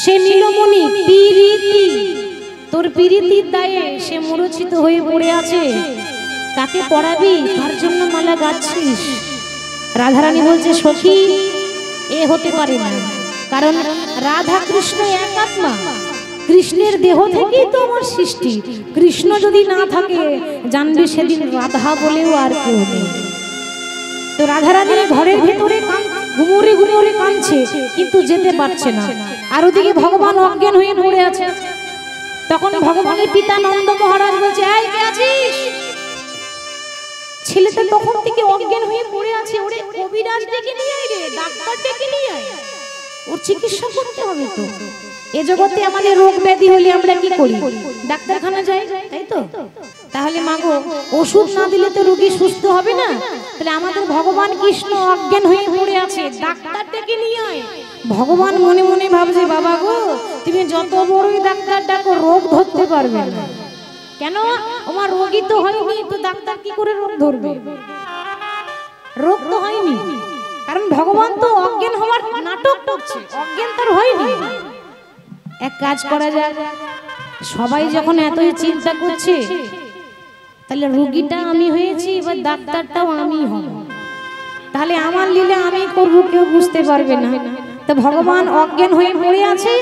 সে নীলমণি পিরিতি, তোর পিরিতির দায়ে সে মূর্ছিত হয়ে পড়ে আছে, কাকে পড়াবি, কার জন্য মালা গাচ্ছিস? রাধারানী বলছে সখী এ হতে পারে না, কারণ রাধা কৃষ্ণ এক আত্মা, কৃষ্ণের দেহ থেকেই তো আমার সৃষ্টি, কৃষ্ণ যদি না থাকে জানবে সেদিন রাধা বলেও আর কেউ নেই। তো রাধারানী ঘরের ভিতরে ঘুমুরে ঘুমুরে কাঁদছে, কিন্তু যেতে পারছে না, আর ওদিকে ভগবান অজ্ঞান হয়ে পড়ে আছে। তখন ভগবানের পিতা নন্দ মহারাজ বলছে এই কে আছিস? ছেলেটা তখন থেকে অজ্ঞান হয়ে পড়ে আছে, ওরে কবিরাজ ডেকে নিয়ে আয় রে, ডাক্তার ডেকে নিয়ে আয়, ওর চিকিৎসা করতে হবে। তো এ জগতে আমাদের রোগ ব্যাধি হলে আমরা কি করি? ডাক্তারখানা যাই, তাই তো? তাহলে মাগো ওষুধ না দিলে তো রোগী সুস্থ হবে না, তাহলে আমাদের ভগবান কৃষ্ণ অজ্ঞান হয়ে পড়ে আছে, ডাক্তার ডেকে নিয়ে আয়। ভগবান মনে মনে ভাবছে বাবা গো তুমি যত বড়ই ডাক্তার ডাকো রোগ ধরতে পারবে না। কেন? আমার রোগী তো হয়নি, তো ডাক্তার কি করে রোগ ধরবে? রোগ তো হয়নি, কারণ ভগবান তো অজ্ঞান হওয়ার নাটক করছে, অজ্ঞান তার হয়নি। এক কাজ করা যায়, সবাই যখন এতই চিন্তা করছে তাহলে রোগীটা আমি হয়েছি, এবার ডাক্তারটাও আমি হব, তাহলে আমার লীলা আমি করব, কেউ বুঝতে পারবে না। তো ভগবান অজ্ঞান হয়ে পড়ে আছে,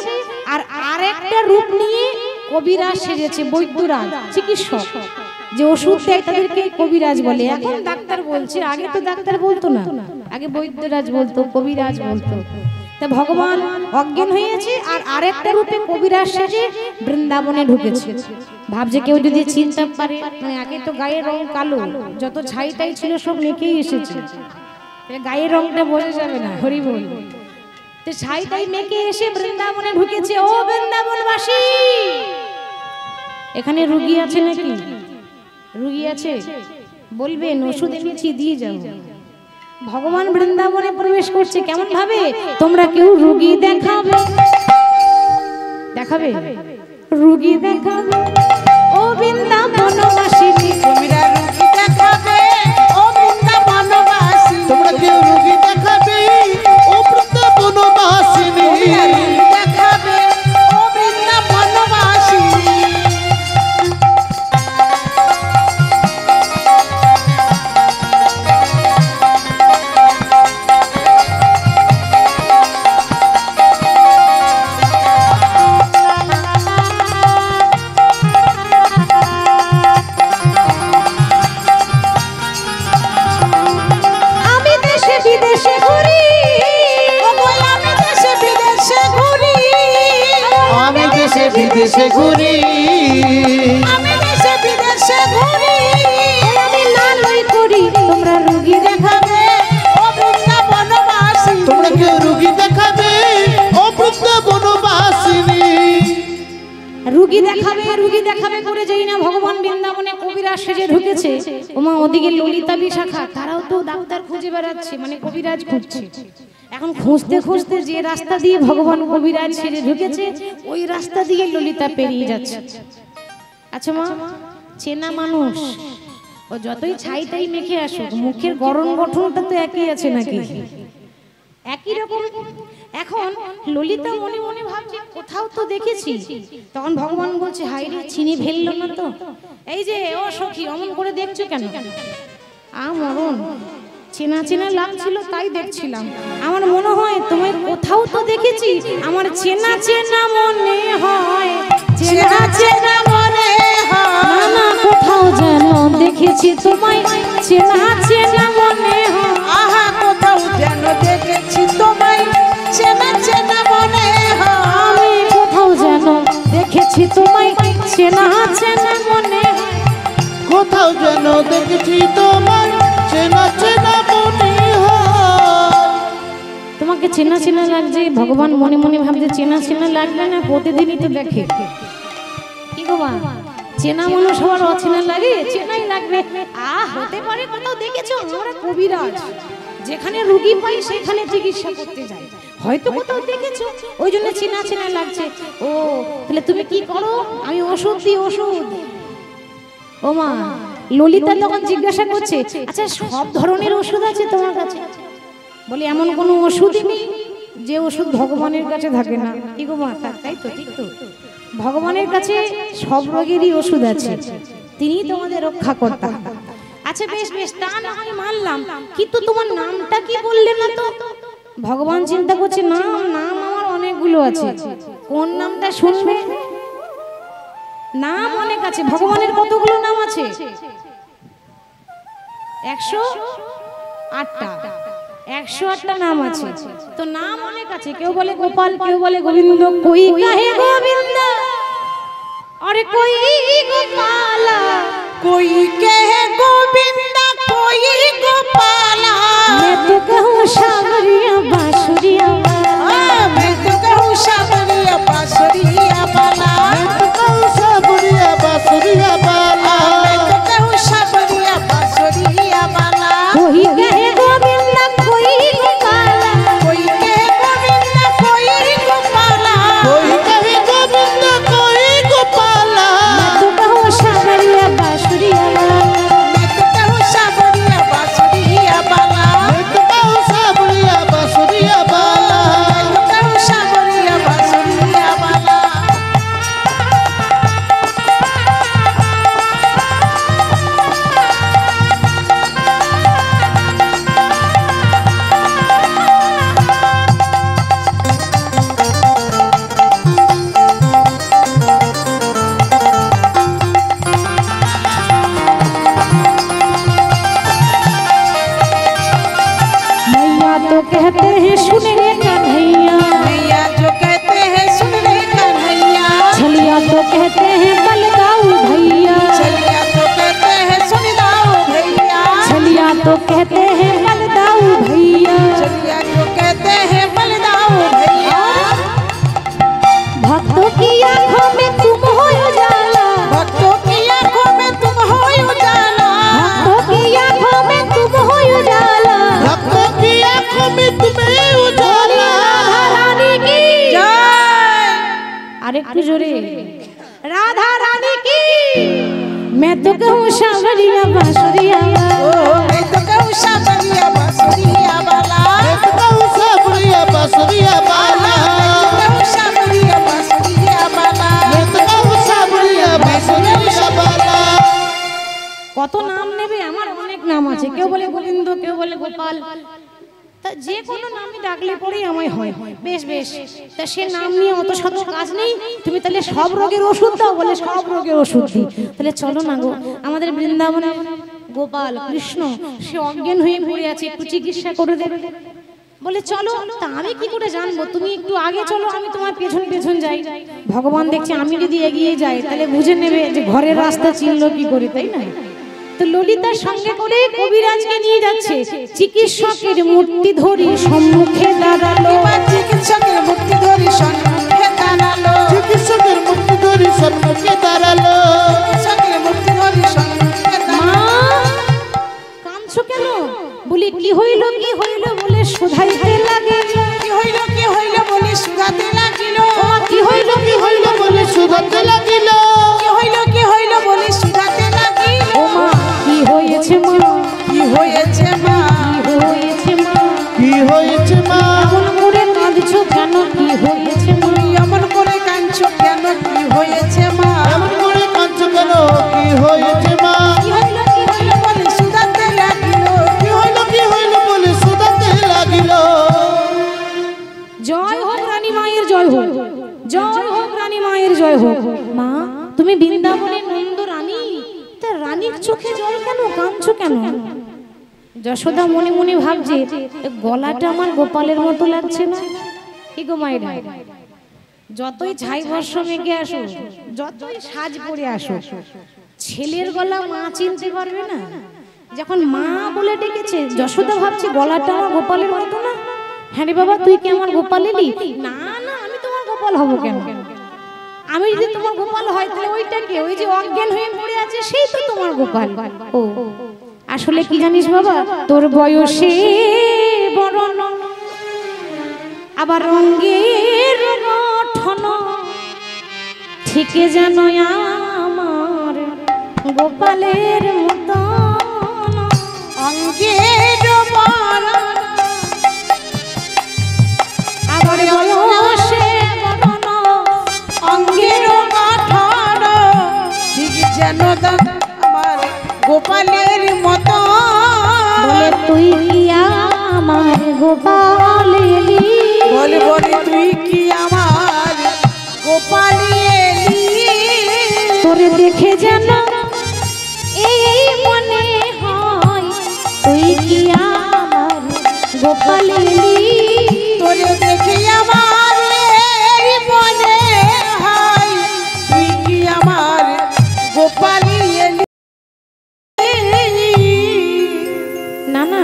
আর আরেকটা রূপ নিয়ে কবিরাজ সেজেছে, বৈদ্যরাজ চিকিৎসক, যে ওষুধ দেয় তাদেরকে কবিরাজ বলে। এখন ডাক্তার বলছে, আগে তো ডাক্তার বলতো না, আগে বৈদ্যরাজ বলতো, কবিরাজ বলতো। তা ভগবান অজ্ঞান হয়েছে আর আরেকটা রূপে কবিরাজ সেজে বৃন্দাবনে ঢুকেছে। ভাবছে কেউ যদি চিনতে পারে, মানে আগে তো গায়ের রং কালো, যত ছাইটাই ছিল সব মেখেই এসেছে, গায়ের রংটা বোঝা যাবে না, হরি বল। তো ছাইটাই মেখে এসে বৃন্দাবনে ঢুকেছে। ও বৃন্দাবনবাসী, এখানে রুগী আছে নাকি? রুগী আছে? বলবেন, ওষুধ এনেছি দিয়ে যাও। ভগবান বৃন্দাবনে প্রবেশ করছে কেমন ভাবে? তোমরা কেউ রুগী দেখাবে, দেখাবে রুগী দেখাবে, ও বৃন্দাবনবাসী তোমরা রুগী দেখাবে, ও বৃন্দাবনবাসী, তোমরা কেউ রোগী দেখাবে, ও বৃন্দাবনবাসিনী, তোমরা রুগী দেখাবে, ও বৃন্দাবনবাসী। বিদেশে ঘুরি, আমি দেশে বিদেশে ঘুরি, আমি লালই করি, তোমরা রুগী দেখাবে, ও বৃন্দাবনবাসী, তোমরা কেউ রোগী দেখাবে, ও বৃন্দাবনবাসিনী। রুগী দেখাবে, রুগী দেখাবে করে যাই না ভগবান বৃন্দাবনে কবিরাজ সেজে ঢুকেছে। ওমা ওদিকে ললিতা বিশাখা তারাও তো ডাক্তার খুঁজে বেড়াচ্ছে, মানে কবিরাজ খুঁজছে। এখন খুঁজতে খুঁজতে যে রাস্তা দিয়ে ভগবান কবিরাজ সেজে ঢুকেছে ওই রাস্তা দিয়ে ললিতা পেরিয়ে যাচ্ছে। আচ্ছা মা, চেনা মানুষ, ও যতই ছাইটাই মেখে আসুক মুখের গড়ন গঠনটা তো একই আছে নাকি? একই রকম। এখন ললিতা মনে মনে ভাবছে কোথাও তো দেখেছি। তখন ভগবান বলছে হাই রে, চিনি ফেললো না তো? এই যে ও সখী, অমন করে দেখছো কেন? মরণ, চেনা চেনা লাগছিল তাই দেখছিলাম। আমার মনে হয় তোমায় কোথাও তো দেখেছি, আমার চেনা চেনা মনে হয়, চেনা চেনা মনে হয়, না কোথাও যেন দেখেছি তোমায়, চেনা চেনা মনে হয়। আহা কোথাও যেন দেখেছি তোমায়, চেনা চেনা মনে হয়, আমি কোথাও যেন দেখেছি তোমায়, চেনা চেনা মনে হয়। কোথাও যেন দেখেছি তোমার, চেনা চেনা মনে হয়। তোমাকে চেনা চেনা লাগছে, ভগবান মনে মনে ভাবছে চেনা চেনা লাগবে না, প্রতিদিনই তো দেখে। কি গো মা, চেনা মানুষ হওয়ার অচেনা লাগে? চেনাই লাগবে। হতে পারে কোথাও দেখেছো, আমরা কবিরাজ, যেখানে রোগী পাই সেখানে চিকিৎসা করতে যাই, হয়তো কোথাও দেখেছো, ওই জন্য চেনা চেনা লাগছে। ও তাহলে তুমি কি করো? আমি ওষুধ দিই, ওষুধ। ও মা, ললিতা তখন জিজ্ঞাসা করছে, আচ্ছা সব ধরনের ওষুধ আছে তোমার কাছে? বলি এমন কোনো ওষুধই নেই যে ওষুধ ভগবানের কাছে থাকে না। কি গো মা, তাই তো, ঠিক তো? ভগবানের কাছে সব রোগেরই ওষুধ আছে, তিনি তোমাদের রক্ষা কর্তা। আচ্ছা বেশ বেশ, তা না হয় মানলাম, কিন্তু তোমার নামটা কি বললে না তো? ভগবান চিন্তা করছে, নাম নাম আমার অনেকগুলো আছে, কোন নামটা শুনবে? নাম অনেক আছে, ভগবানের কতগুলো নাম আছে? 108টা। 108টা নাম আছে, তো নাম অনেক আছে। কেউ বলে গোপাল, কেউ বলে গোবিন্দ। কই কাহে গোবিন্দ, আরে কই গোপালা, कोई कहे गोविंदा कोई गोपाला। मैं तो कहूँ सावरिया बांसुरिया वाला, मैं तो कहूँ सावरिया बांसुरिया वाला। मैं तो कहूँ सावरिया बांसुरिया वाला। मैं तो कहूँ सावरिया बांसुरिया वाला। कोई कहे गोविंदा कोई गोपाला, कोई कहे गोविंदा कोई गोपाला। कोई कहे गोविंद कोई गोपाला। मैं तो कहूँ सावरिया बांसुरिया वाला। मैं तो कहूँ सावरिया बांसुरिया वाला। मैं तो कहूँ सावरिया बांसुरिया वाला। मैं तो कहूँ सावरिया बांसुरिया वाला। मैया तो कहते हैं सुन रे कन्हैया, मैया जो कहते हैं सुन रे कन्हैया। छलिया तो कहते हैं बलदाऊ भैया, चलिया तो कहते हैं सुन दाओ भैया। छलिया तो कहते हैं बलदाऊ भैया। चलिया जो कहते हैं बलदाओ भैया। भक्तों की आंखों में तुम हो उजाला, भक्तों की आंखों में तुम हो उजाला। भक्तों की आंखों में तुम हो उजाला। भक्तों की आंखों में तुम्हें उजाला। राधा रानी की जय। আরেকটু জোরে, রাধা রানী কি। मैं तो कहूँ सावरिया बांसुरिया ओ वाला, मैं तो कहूँ सावरिया बांसुरिया वाला। मैं तो कहूँ सावरिया बांसुरिया वाला। मैं तो कहूँ सावरिया बांसुरिया वाला। मैं तो कहूँ सावरिया बांसुरिया वाला। কত নাম নেবে? আমার অনেক নাম আছে, কেউ বলে গোবিন্দ, কেউ বলে গোপাল, তা যে কোনো নামই ডাকলে পরেই আমায় হয়। বেশ বেশ, তা সে নাম নিয়ে অত শত কাজ নেই, তুমি তাহলে সব রোগের ওষুধ দাও। বলে সব রোগের ওষুধ দিই। তাহলে চলো না গো, আমাদের বৃন্দাবনে গোপাল কৃষ্ণ সে অজ্ঞান হয়ে পড়ে আছে, একটু চিকিৎসা করে দেবে। বলে চলো। তা আমি কি করে জানবো? তুমি একটু আগে চলো, আমি তোমার পেছন পেছন যাই। ভগবান দেখছে আমি যদি এগিয়ে যাই তাহলে বুঝে নেবে যে ঘরের রাস্তা চিনল কি করে, তাই না? তো ললিতার সঙ্গে করে কবিরাজকে নিয়ে যাচ্ছে। চিকিৎসকের মূর্তি ধরি সম্মুখে দাঁড়ালো, এবার চিকিৎসকের মুক্তি ধরি সম্মুখে দাঁড়ালো। চিকিৎসকের মুক্তি ধরি সম্মুখে দাঁড়ালো। চিকিৎসকের মুক্তি ধরি সম্মুখে মা দাঁড়ালো। কাঁদছো কেন? বলি কি হইল কি হইল বলে শোধাইতে লাগে। কি হইল বলে সুগাতে লাগিল। কি হইল কি হইল বলে শুধাতে লাগিল। কি হইল বলে সুগাতে লাগিল। ও মা কি হয়েছে মা, কি হয়েছে মা। কি হয়েছে মা, কি হয়েছে মা। এমন করে কাঁদছো কেন? কি হয়েছে মা, তুমি এমন করে কাঁদছো কেন? কি হয়েছে মা। এমন করে কাঁদছো কেন? কি হয়েছে মা। কি হইল বলে সুগাতে লাগিল। কি হইল বলে শুধাতে লাগিল। জয় হোক রানী মায়ের জয় হোক, জয় হোক রানী মায়ের জয় হোক। মা তুমি বৃন্দাবনের নন্দ রানী, তা রানীর চোখে জল কেন? কাঁদছো কেন? যশোদা মনে মনে ভাবছে গলাটা আমার গোপালের মতো লাগছে না। কি গো মায়ের, যতই ছাই বর্ষ মেঘে আসো, যতই সাজ পরে আসো, ছেলের গলা মা চিনতে পারবে না। যখন মা বলে ডেকেছে যশোদা ভাবছে গলাটা আমার গোপালের মতো না। হ্যাঁ রে বাবা তুই কি আমার গোপাল এলি? না না আমি তোমার গোপাল হব কেন? আমি যদি তোমার গোপাল হয় তাহলে ওইটাকে ওই যে অজ্ঞান হয়ে পড়ে আছে সেই তো তোমার গোপাল। ও আসলে কি জানিস বাবা, তোর বয়সে বড় আবার রঙের গঠন ঠিক যেন আমার গোপালের মতো অঙ্গের বরণ আবার বয়সে বড় অঙ্গের গঠন ঠিক যেন আমার গোপালের মতো। বলে তুই কি আমার গোপাল এলি? বলে বলে তুই কি আমার গোপাল এলি? তোরে দেখে যেন এই মনে হয় তুই কি আমার গোপাল এলি? তোরে দেখে আমার এই মনে হয় তুই কি আমার গোপাল এলি? না না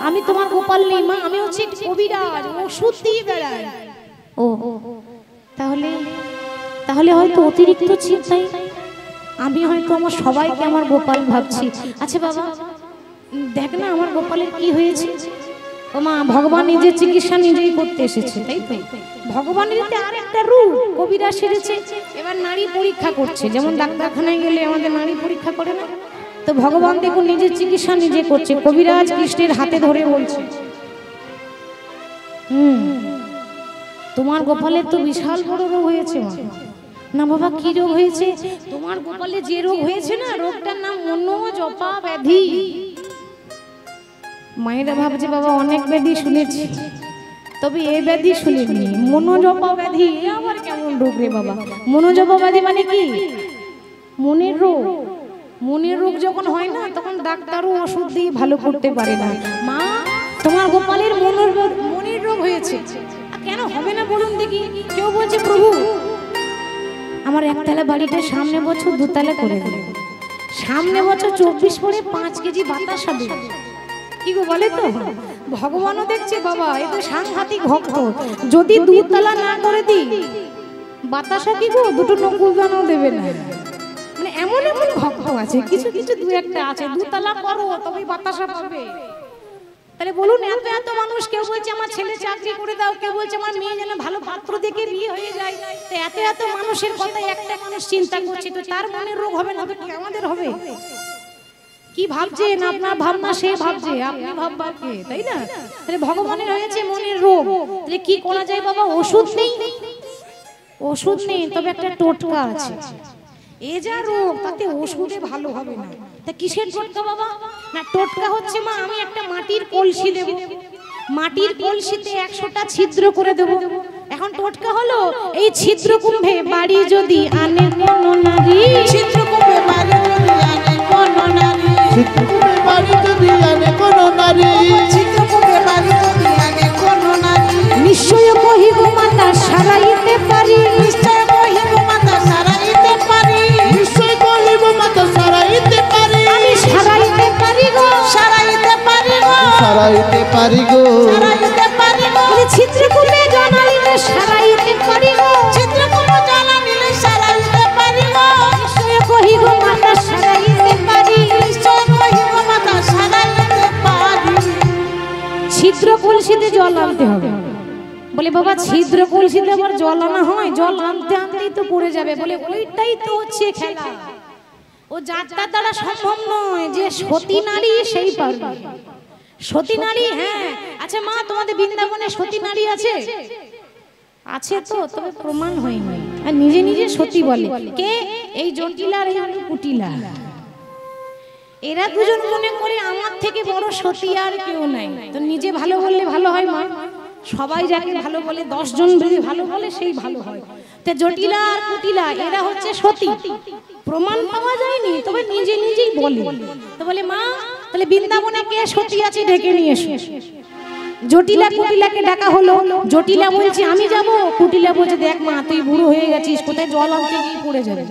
আমি তোমার গোপাল নেই মা, আমি হচ্ছে কবিরাজ, ওষুধ দিয়ে বেড়াই। ও তাহলে তাহলে হয়তো অতিরিক্ত চিন্তায় আমি হয়তো আমার সবাইকে আমার গোপাল ভাবছি। আচ্ছা বাবা দেখ না আমার গোপালের কি হয়েছে। ও মা ভগবান নিজের চিকিৎসা নিজেই করতে এসেছে, তাই তো? ভগবানের আর একটা রূপ কবিরা সেরেছে, এবার নারী পরীক্ষা করছে। যেমন ডাক্তারখানায় গেলে আমাদের নারী পরীক্ষা করে না, তো ভগবান দেখুন নিজের চিকিৎসা নিজে করছে। কবিরাজ কৃষ্ণের হাতে ধরে বলছে তোমার গোপালের তো বিশাল বড় রোগ হয়েছে। না বাবা কি রোগ হয়েছে? তোমার গোপালে যে রোগ হয়েছে না, রোগটার নাম মনোজপা ব্যাধি। মায়েরা ভাবছে বাবা অনেক ব্যাধি শুনেছি, তবে এই ব্যাধি শুনিনি, মনোজপা ব্যাধি। এ আবার কেমন রোগ রে বাবা? মনোজপা ব্যাধি মানে কি? মনের রোগ। মনের রোগ যখন হয় না তখন ডাক্তারও ওষুধ দিয়ে ভালো করতে পারে না। মা তোমার গোপালের মনের রোগ হয়েছে। কেন হবে না বলুন দেখি? কেউ বলছে প্রভু আমার একতলা বাড়িটা সামনে বছর দুতলা করে দেবে, সামনে বছর 24 পরে 5 কেজি বাতাসা দেবে। কি গো বলে তো? ভগবানও দেখছে বাবা এ তো সাংঘাতিক ভক্ত, যদি দুতলা না করে দিই বাতাসা কি গো দুটো নকুল দানাও দেবে না। মানে এমন এমন ভক্ত আছে, কিছু কিছু দু একটা আছে দুতলা করো তবে বাতাসা পাবে। তাহলে বলুন এত এত মানুষ, কেউ বলছে আমার ছেলে চাকরি করে দাও, কেউ বলছে আমার মেয়ে যেন ভালো পাত্র দেখে বিয়ে হয়ে যায়। তো এত এত মানুষের কথা একটা মানুষ চিন্তা করছে, তো তার মনের রোগ হবে না তো কি আমাদের হবে? কি ভাবছেন আপনার ভাবনা সে ভাবছে, আপনি ভাববার কে, তাই না? তাহলে ভগবানের হয়েছে মনের রোগ, তাহলে কি করা যায় বাবা? ওষুধ নেই, ওষুধ নেই, তবে একটা টোটকা আছে। এ যা রোগ তাতে ওষুধে ভালো হবে না, তা কিসের টোটকা বাবা? না টোটকা হচ্ছে মা আমি একটা মাটির কলসি দেব, মাটির কলসিতে 100টা ছিদ্র করে দেব। এখন টোটকা হলো এই ছিদ্র কুম্ভে বাড়ি যদি আনে কোনো নারী, ছিদ্র কুম্ভে বাড়ি যদি আনে কোনো নারী, ছিদ্র কুম্ভে বাড়ি যদি আনে কোনো নারী, ছিদ্র কুম্ভে বাড়ি যদি আনে কোনো নারী, নিশ্চয় কহিব মাতা সারাইতে পারি, নিশ্চয় কহিব মাতা সারাইতে পারি, নিশ্চয় কহিব মাতা সারাইতে পারি, আমি সারাইতে পারি গো, সারাইতে পারি গো, সারাইতে পারি গো, সারাইতে পারি গো, ছিদ্র কুম্ভে জানাইলে সারাইতে পারি গো, ছিদ্র কুম্ভে জানাইলে সারাইতে পারি গো, নিশ্চয় কহিব মাতা সারাইতে পারি, নিশ্চয় কহিব মাতা সারাইতে পারি। ছিদ্র কলসিতে জল আনতে হবে। বলে বাবা ছিদ্র কলসিতে আবার জল আনা হয়? জল আনতে আনতেই তো পড়ে যাবে। বলে ওইটাই তো হচ্ছে খেলা, ও যাত্রা দ্বারা সম্ভব নয়, যে সতী নারী সেই পারবে। সতী নারী, হ্যাঁ। আচ্ছা মা তোমাদের বৃন্দাবনে সতী নারী আছে? আছে তো, তবে প্রমাণ হয়নি, আর নিজে নিজে সতী বলে। কে? এই জটিলা আর এই কুটিলা, এরা দুজন মনে করে আমার থেকে বড় সতী আর কেউ নাই। তো নিজে ভালো বললে ভালো হয় মা? সবাই যাকে ভালো বলে 10 জন যদি ভালো বলে সেই ভালো হয়। তো জটিলা আর কুটিলা এরা হচ্ছে সতী, প্রমাণ পাওয়া যায়নি, তবে নিজে নিজেই বলে। তো বলে মা তাহলে বৃন্দাবনে কে সতী আছে ডেকে নিয়ে এসো। জটিলা কুটিলাকে ডাকা হলো, জটিলা বলছে আমি যাব, কুটিলা বলছে দেখ মা তুই বুড়ো হয়ে গেছিস, কোথায় জল আনতে গিয়ে পড়ে যাবে,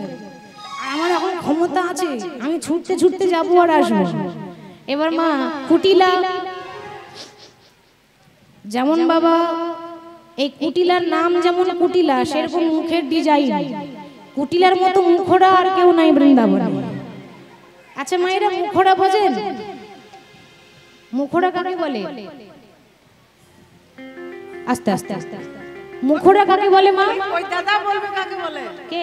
আমার এখন ক্ষমতা আছে, আমি ছুটতে ছুটতে যাবো আর আসবো। এবার মা কুটিলা যেমন বাবা, এই কুটিলার নাম যেমন কুটিলা, সেরকম মুখের ডিজাইন। কুটিলার মতো মুখোড়া আর কেউ নাই বৃন্দাবনে। আচ্ছা মায়েরা মুখোড়া বোঝেন? মুখোড়া কাকে বলে? আস্তে আস্তে আস্তে মুখোড়া কাকে বলে মা? ওই দাদা বলবে কাকে বলে। কে?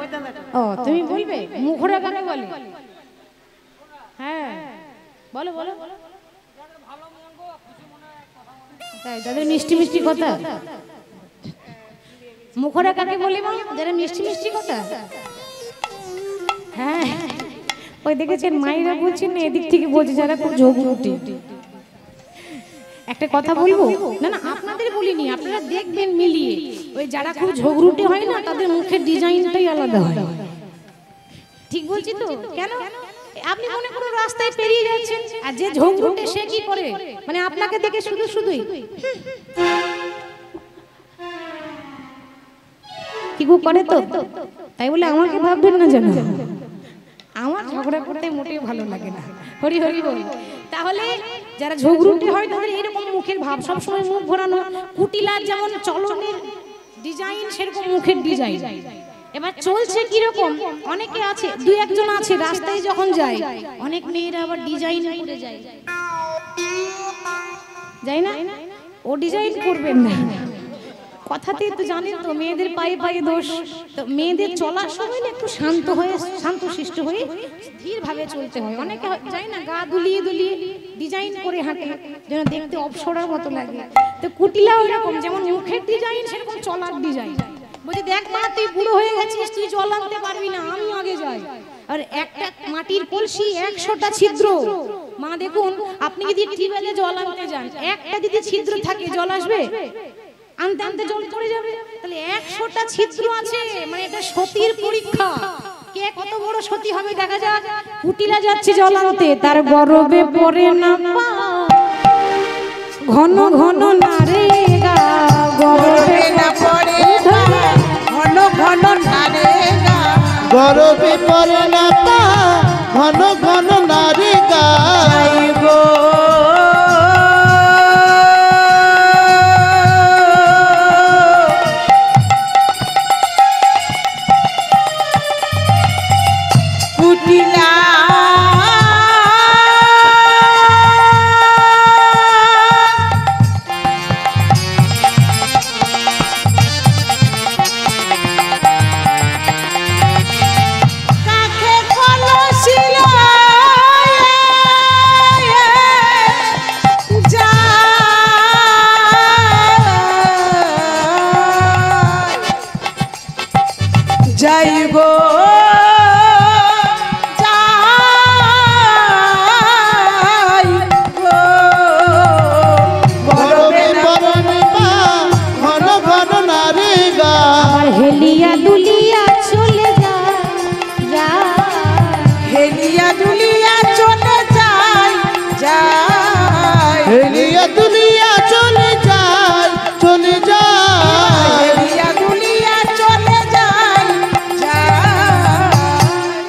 ওই দাদা। ও তুমি বলবে মুখোড়া কাকে বলে? হ্যাঁ বলো বলো। তাই তাদের মিষ্টি মিষ্টি কথা। মুখোড়া কাকে বলে মা? যারা মিষ্টি মিষ্টি কথা। হ্যাঁ ওই দেখেছেন মায়েরা বলছেন না, এদিক থেকে বলছে যারা খুব ঝগড়ুটে। একটা কথা বলবো, না না আপনাদের বলিনি, আপনারা দেখবেন মিলিয়ে, ওই যারা খুব ঝগড়ুটে হয় না তাদের মুখের ডিজাইনটাই আলাদা হয়। ঠিক বলছি তো? কেন? আপনি মনে করুন রাস্তায় পেরিয়ে যাচ্ছেন, আর যে ঝগড়ুটে সে কি করে, মানে আপনাকে দেখে শুধু শুধুই কি গো করে তো, তাই বলে আমাকে ভাববেন না যেন। আমার ঝগড়া করতে মোটেই ভালো লাগে না। হরি হরি বল। তাহলে যারা ঝগড়ুটে হয় তাদের এরকম মুখের ভাব, সবসময় মুখ ঘোরানো। কুটিলার যেমন চলনের ডিজাইন, সেরকম মুখের ডিজাইন। এবার চলছে কিরকম, অনেকে আছে, দুই একজন আছে রাস্তায় যখন যায়, অনেক মেয়েরা আবার ডিজাইন করে যায়, যাই না? ও ডিজাইন করবেন না, কথাতেই তো জানেন তো মেয়েদের পায়ে পায়ে দোষ। তো মেয়েদের চলার সময় একটু শান্ত হয়ে, শান্তশিষ্ট হয়ে ধীর ভাবে চলতে হয়। অনেকে যায় না গা দুলিয়ে দুলিয়ে ডিজাইন করে হাঁটে, যেন দেখতে অপসরার মতো লাগে। তো কুটিলাও এরকম, যেমন মুখের ডিজাইন সেরকম চলার ডিজাইন। বলছি দেখ মা তুই বুড়ো হয়ে গেছিস, তুই জল আনতে পারবি না, আমি আগে যাই। আর একটা মাটির কলসি 100টা ছিদ্র। মা দেখুন আপনি যদি টিউবওয়েলে জল আনতে যান, একটা যদি ছিদ্র থাকে জল আসবে? আনতে আনতে জল পড়ে যাবে। তাহলে 100টা ছিদ্র আছে, মানে এটা সতীর পরীক্ষা। কে কত বড় সতী হবে দেখা যাক। কুটিলা যাচ্ছে জল আনতে, তার গরবে পড়ে না পা, ঘন ঘন নারে গা, গরবে না পড়ে না, ঘন ঘন নারে গা, গরবে পড়ে না পা, ঘন ঘন নারে গা। যাই গো কুটিলা কাকে কলসিল যাই গো যাই গো, গরবে পড়ে পা, ঘন ঘন নারে গা। আর হেলিয়া দুলিয়া চলে যা, যা হেলিয়া দুলিয়া চলে যাই যাই, হেলিয়া দুলিয়া চলে যায়, চলে যায়। হেলিয়া দুলিয়া চলে যাই যাই।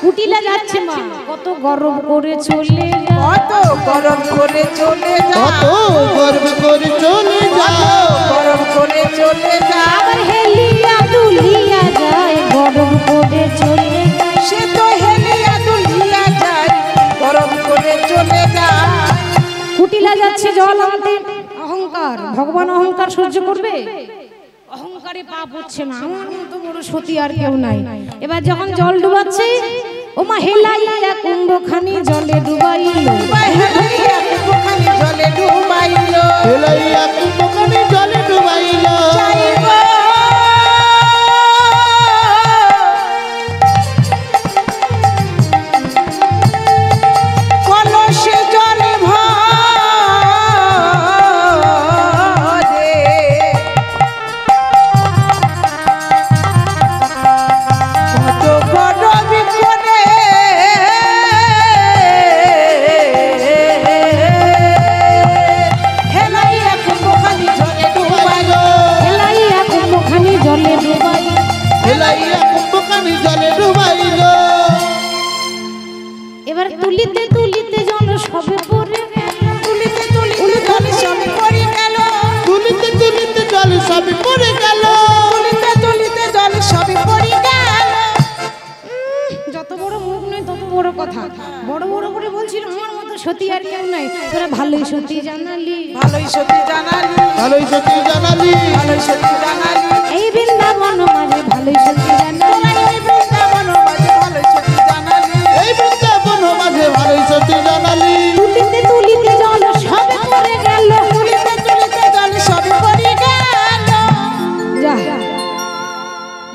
কুটিলা যাচ্ছে মা, কত গরম করে চলে যা, কত গরম করে চলে কত যাও, গর্ব করে চলে যাও। গরম করে চলে যাও, আবার হেলিয়া দুলিয়া যায়, গরম করে চলে যায়। সে তো হেলিয়া দুলিয়া যায়, গরম করে চলে যায়। কুটিলা যাচ্ছে জল আনতে, অহংকার, ভগবান অহংকার সহ্য করবে? অহংকারে পাপ হচ্ছে না, আমার মতো বড় সতী আর কেউ নাই। এবার যখন জল ডুবাচ্ছে, ও মা হেলাইয়া কুম্ভখানি জলে ডুবাইল, হেলাইয়া কুম্ভখানি জলে ডুবাইল, হেলাইয়া কুম্ভখানি জলে ডুবাইল। যাই গো কলসে জল ভরে, কত গরবি করে হেলাইয়া কুম্ভখানি জলে ডুবাইল, হেলাইয়া কুম্ভখানি জলে ডুবাইল। হেলাইয়া কুম্ভখানি জলে ডুবাইল। এবার তুলিতে তুলিতে জল সবে পড়ে গেল তুলিতে তুলিতে জল সবে পড়ে গেল তুলিতে তুলিতে জল সবে পড়ে গেল তুলিতে তুলিতে জল সবে পড়ে গেল যত বড় মুখ নয় তত বড় কথা বড় বড় করে বলছিল আমার মতো সতী আর কেউ নাই তোরা ভালোই সতী জানালি ভালোই সত্যি জানালি ভালোই সত্যি জানালি ভালোই সত্যি জানালি এই বৃন্দাবন মাঝে ভালোই সতী জানালি এই বৃন্দাবন মাঝে ভালোই সত্যি জানালি এই বৃন্দাবন মাঝে ভালোই সত্যি জানালি তুলিতে তুলিতে জল সবে পড়ে গেল তুলিতে তুলিতে জল সবে পড়ে গেল যা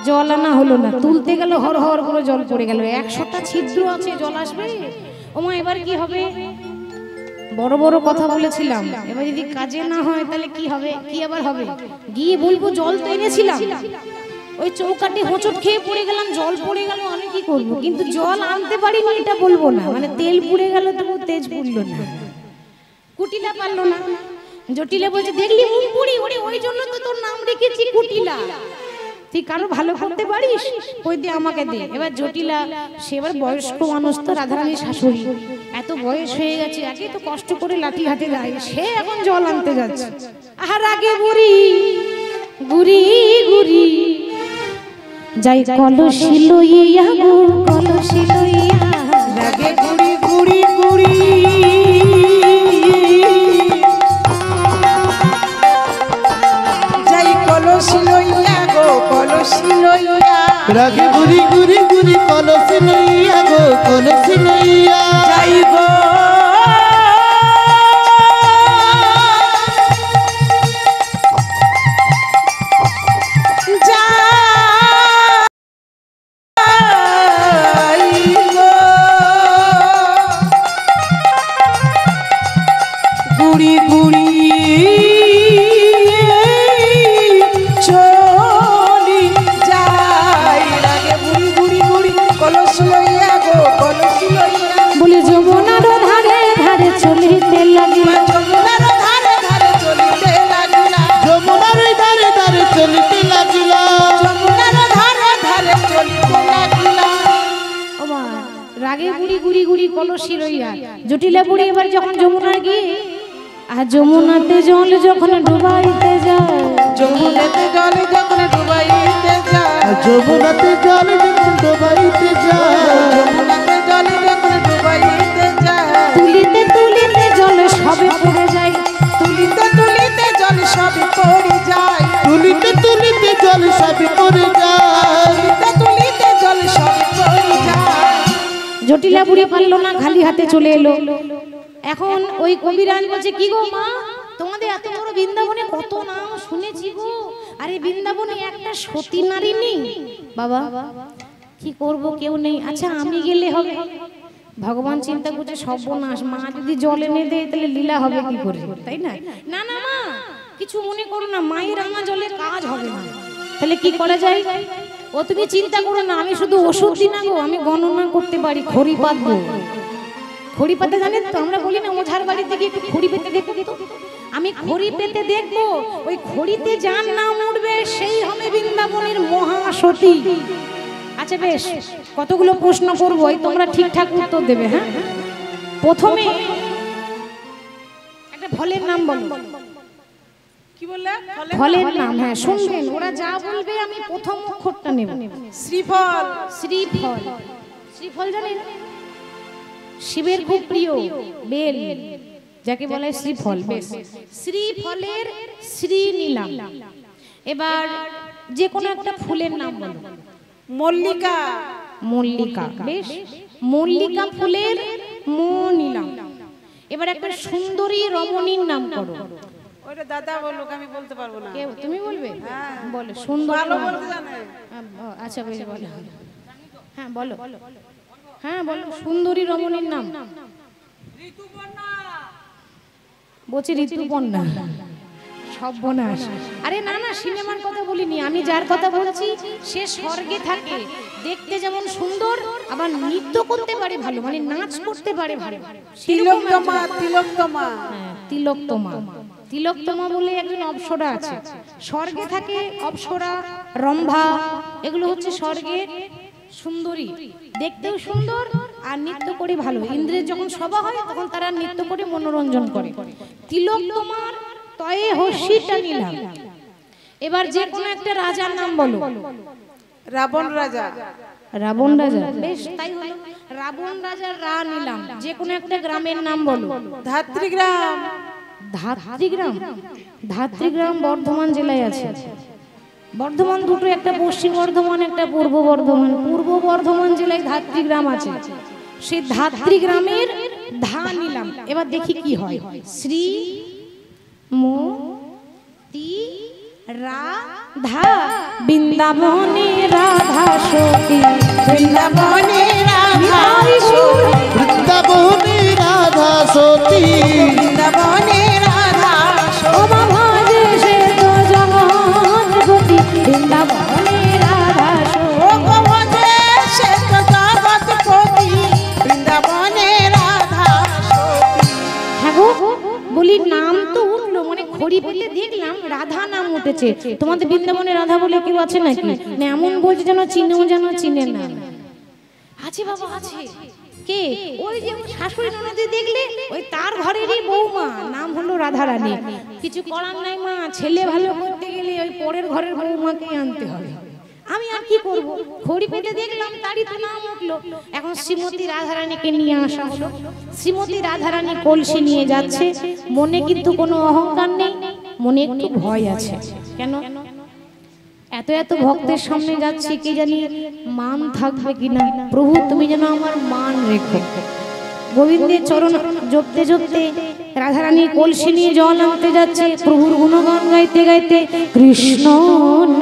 জল আনা হলো না তুলতে গেল হর হর করে জল পড়ে গেল 100টা ছিদ্র আছে জল আসবে ওমা এবার কি হবে বড় বড় কথা বলেছিলাম এবার যদি কাজে না হয় তাহলে কি হবে কি আবার হবে গিয়ে বলবো জল তো এনেছিলাম ওই চৌকাটে হোঁচট খেয়ে পড়ে গেলাম জল পড়ে গেল আমি কি করব কিন্তু জল আনতে পারিনি এটা বলবো না মানে তেল পুড়ে গেল তবু তেজ পুড়লো না কুটিলা পারলো না জটিলা বলছে দেখলি মুখ পুড়ি ওরে ওই জন্য তো তোর নাম রেখেছি কুটিলা তুই কারো ভালো করতে পারিস কই দে আমাকে দে এবার জটিলা সে এবার বয়স্ক মানুষ তো রাধারানীর শাশুড়ি এত বয়স হয়ে গেছে আগে তো কষ্ট করে লাঠি হাতে যায় সে এখন জল আনতে যাচ্ছে আর আগে বুড়ি গুড়ি গুড়ি যাই কলসি লইয়া গো কলসি লইয়া লাগে গুড়ি গুড়ি গুড়ি যাই কলসি লইয়া গো কলসি লইয়া রাগে গুরি গুরি গুরি কলসি লইয়া গো কলসি লইয়া যাই গো গুড়ি গুড়ি চলি যাই লাগে গুড়ি গুড়ি গুড়ি কলস লইয়া গো কলস লইয়া বলে যমুনার ধারে ধারে চলিতে লাগিল যমুনার ধারে ধারে চলিতে লাগিলা যমুনার ধারে ধারে চলিতে লাগিলা যমুনার ধারে ধারে চলিতে লাগিলা ওমা রাগে গুড়ি গুড়ি গুড়ি কলসি লইয়া জটিলা বুড়ি এবার যখন যমুনার গিয়ে আর যমুনাতে জল যখন ডুবাইতে যায় যমুনাতে জল যখন ডুবাইতে যায় যমুনাতে জল যখন ডুবাইতে যায় যমুনাতে জল যখন ডুবাইতে যায় তুলিতে তুলিতে জল সবে পড়ে যায় তুলিতে তুলিতে জল সবই পড়ে যায় তুলিতে তুলিতে জল সবই পড়ে যায় তুলিতে তুলিতে জল সবই পড়ে যায় জটিলা বুড়ি পারলো না খালি হাতে চলে এলো এখন ওই কবিরাজ বলছে কি গো মা তোমাদের এত বড় বৃন্দাবনে কত নাম শুনেছি গো আরে বৃন্দাবনে একটা সতী নারী নেই বাবা কি করব কেউ নেই আচ্ছা আমি গেলে হবে ভগবান চিন্তা করছে সর্বনাশ মা যদি জল এনে দেয় তাহলে লীলা হবে কি করে তাই না না না মা কিছু মনে করো না মায়ের আনা জলে কাজ হবে না তাহলে কি করা যায় ও তুমি চিন্তা করো না আমি শুধু ওষুধ দিই না গো আমি গণনা করতে পারি খড়ি পাতবো খড়ি পাতা জানেন তো আমরা বলি না ওঝার বাড়ি থেকে একটু খড়ি পেতে দেখো তো আমি খড়ি পেতে দেখবো ওই খড়িতে যার নাম উঠবে সেই হবে বৃন্দাবনের মহাসতী আচ্ছা বেশ কতগুলো প্রশ্ন করবো তোমরা ঠিকঠাক উত্তর দেবে হ্যাঁ প্রথমে একটা ফলের নাম বলো কি বললে ফলের নাম হ্যাঁ শুনবেন ওরা যা বলবে আমি প্রথম অক্ষরটা নেব শ্রীফল শ্রীফল শ্রীফল জানেন শিবের খুব প্রিয় বেল যাকে বলে শ্রীফল বেশ শ্রীফলের শ্রী নিলাম এবার যে কোনো একটা ফুলের নাম বলো মল্লিকা মল্লিকা বেশ মল্লিকা ফুলের মো নিলাম এবার একটা সুন্দরী রমণীর নাম করো ওটা দাদা বলুক আমি বলতে পারবো না কেউ তুমি বলবে বলো সুন্দর ভালো বলতে জানে আচ্ছা বেশ বলো হ্যাঁ বলো হ্যাঁ বলো সুন্দরী রমণীর নাম বলছি ঋতুপর্ণা সর্বনাশ আরে না না সিনেমার কথা বলিনি আমি যার কথা বলছি সে স্বর্গে থাকে দেখতে যেমন সুন্দর আবার নৃত্য করতে পারে ভালো মানে নাচ করতে পারে ভালো তিলোত্তমা তিলোত্তমা তিলোত্তমা তিলোত্তমা বলে একজন অপ্সরা আছে স্বর্গে থাকে অপ্সরা রম্ভা এগুলো হচ্ছে স্বর্গের সুন্দরী, দেখতেও সুন্দর আর নৃত্য করে ভালো। ইন্দ্রের যখন সভা হয় তখন তারা নৃত্য করে মনোরঞ্জন করে। তিলক তোমার তয়ে হর্ষিটা নিলাম। এবার যে কোনো একটা রাজার নাম বলো। রাবণ রাজা। রাবণ রাজা, বেশ তাই হলো। রাবণ রাজার রা নিলাম। যে কোনো একটা গ্রামের নাম বলো। ধাত্রীগ্রাম। ধাত্রীগ্রাম, ধাত্রীগ্রাম বর্ধমান জেলায় আছে। বর্ধমান দুটো, একটা পশ্চিম বর্ধমান, একটা পূর্ব বর্ধমান। পূর্ব বর্ধমান জেলায় ধাত্রীগ্রাম আছে। সেই ধাত্রীগ্রামের ধা নিলাম। এবার দেখি কি হয়। শ্রী মো তি রাধা, বৃন্দাবনে রাধা সতী, বৃন্দাবনে রাধা বৃন্দাবনে রাধা সতী, বৃন্দাবনে রাধা ওমা ভাজে সে তো জগৎপতি, বৃন্দাবনে রাধা ও গোবধে সে তো জগৎপতি, বৃন্দাবনে রাধা হ্যাঁ গো, বলি নাম তো উঠলো, মানে খড়ি পেতে দেখলাম রাধা নাম উঠেছে। তোমাদের বৃন্দাবনে রাধা বলে কেউ আছে নাকি? না এমন বলছে যেন চিনেও যেন চিনে না। আছে বাবা, আছে। কে? ওই যে শাশুড়ি ননদি দেখলে, ওই তার ঘরেরই বৌমা, নাম হলো রাধা রানী। কিছু করার নাই মা, ছেলে ভালো করতে গেলে ওই পরের ঘরের বৌমাকে আনতে হবে। আমি আর কি করব, খড়ি পেতে দেখলাম তারই তো নাম উঠলো। এখন শ্রীমতী রাধারানীকে নিয়ে আসা হলো। শ্রীমতী রাধারানী কলসি নিয়ে যাচ্ছে। মনে কিন্তু কোনো অহংকার নেই, মনে একটু ভয় আছে। কেন? এত এত ভক্তের সামনে যাচ্ছি, কে জানি মান থাকবে কিনা। প্রভু তুমি যেন আমার মান রেখো। গোবিন্দের চরণ জপতে জপতে রাধারানী কলসি নিয়ে জল আনতে যাচ্ছে। প্রভুর গুণগান গাইতে গাইতে, কৃষ্ণ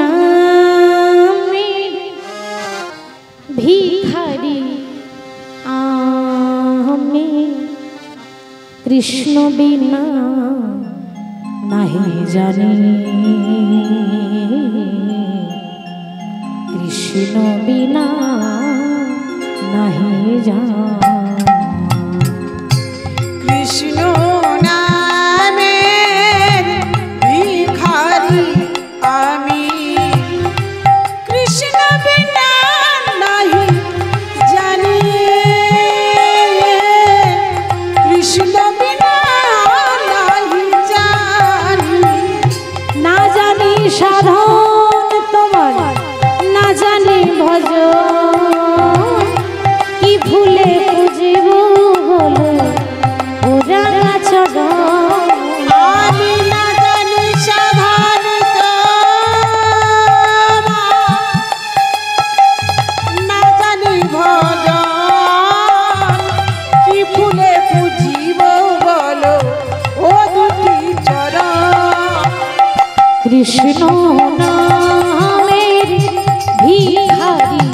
নামে ভিখারি আমি, কৃষ্ণ বিনা নাহি জানি, কৃষ্ণ বিনা নাহি জানি। কৃষ্ণ নামের ভিখারি আমি, কৃষ্ণ বিনা নাহি জানি, কৃষ্ণ বিনা নাহি জানি। না জানি সাধন তোমার, না জানি ভজন, কি ভুলে বুঝিব বলো ওরা চরণ। আমি না জানি সাধন তোমার, না জানি ভজন, কি ফুলে পুজিব বলো ও দুটি চরণ। কৃষ্ণ নামের ভিখারি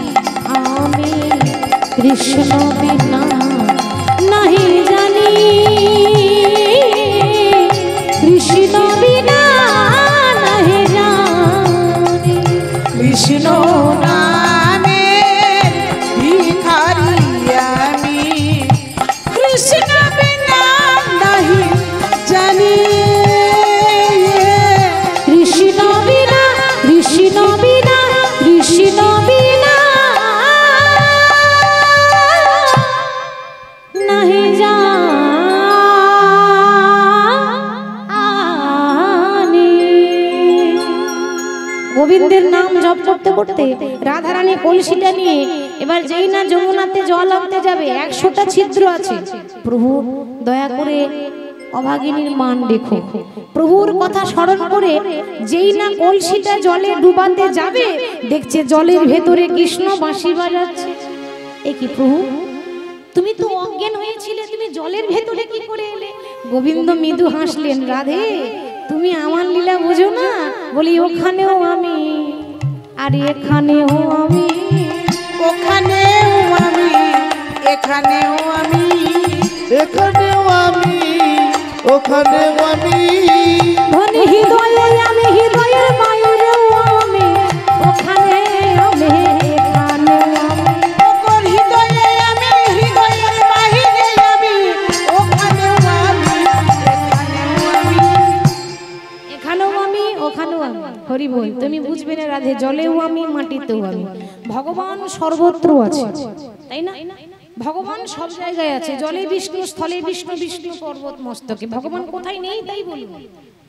আমি, কৃষ্ণ বিনা নাহি জানি, কৃষ্ণ বিনা নাহি জানি। কৃষ্ণ নামের ভিখারি আমি, কৃষ্ণ বিনা নাহি জানি, কৃষ্ণ বিনা, কৃষ্ণ বিনা, কৃষ্ণ বিনা নাহি জানি। গোবিন্দের নাম জপ করতে করতে রাধারানী কলসিটা নিয়ে এবার যেই না যমুনাতে জল আনতে যাবে, 100টা ছিদ্র আছে। প্রভু দয়া করে অভাগিনীর মান দেখো। প্রভুর কথা স্মরণ করে যেই না কলসিটা জলে ডুবাতে যাবে, দেখছে জলের ভেতরে কৃষ্ণ বাঁশি বাজাচ্ছে। এ কি প্রভু, তুমি তো অজ্ঞান হয়েছিলে, তুমি জলের ভেতরে কি করে এলে? গোবিন্দ মৃদু হাসলেন, রাধে তুমি আমার লীলা বোঝো না। বলি ওখানেও আমি, আর এখানেও আমি, ওখানেও আমি, এখানেও আমি, এখানেও আমি, ওখানেও আমি, ধনী হৃদয়ে আমি, হৃদয়ের মায়েরও আমি, ওখানে আমি, এখানে আমি। ওকর হৃদয়ে আমি, হৃদয়ের বাহিরে আমি, ওখানেও আমি, এখানেও আমি। এখানেও আমি, ওখানেও আমি। হরি বল, তুমি বুঝবে না রাধে, জলেও আমি মাটিতেও আমি। ভগবান সর্বত্র আছে, তাই না? ভগবান সব জায়গায় আছে, জলে বিষ্ণু, স্থলে বিষ্ণু, বিষ্ণু পর্বত মস্তকে। ভগবান কোথায় নেই তাই বলবো,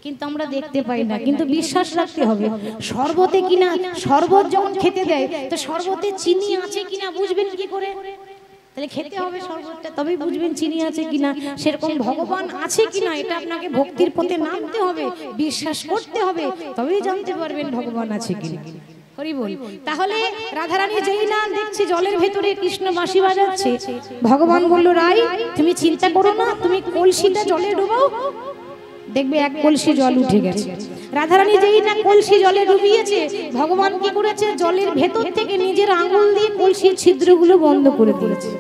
কিন্তু আমরা দেখতে পাই না। কিন্তু বিশ্বাস রাখতে হবে, শরবতে কিনা, শরবত যখন খেতে দেয় তো শরবতে চিনি আছে কিনা বুঝবেন কি করে? তাহলে খেতে হবে শরবতটা, তবেই বুঝবেন চিনি আছে কিনা। সেরকম ভগবান আছে কিনা এটা আপনাকে ভক্তির পথে নামতে হবে, বিশ্বাস করতে হবে, তবেই জানতে পারবেন ভগবান আছে কিনা। হরি বল। তাহলে রাধারানী যেই না দেখছে জলের ভেতরে কৃষ্ণ বাঁশি বাজাচ্ছে, ভগবান বলল, রাই তুমি চিন্তা করো না, তুমি কলসিটা জলে ডুবাও, দেখবে এক কলসি জল উঠে গেছে। রাধারানী যেই না কলসি জলে ডুবিয়েছে, ভগবান কি করেছে, জলের ভেতর থেকে নিজের আঙুল দিয়ে কলসির ছিদ্রগুলো বন্ধ করে দিয়েছে।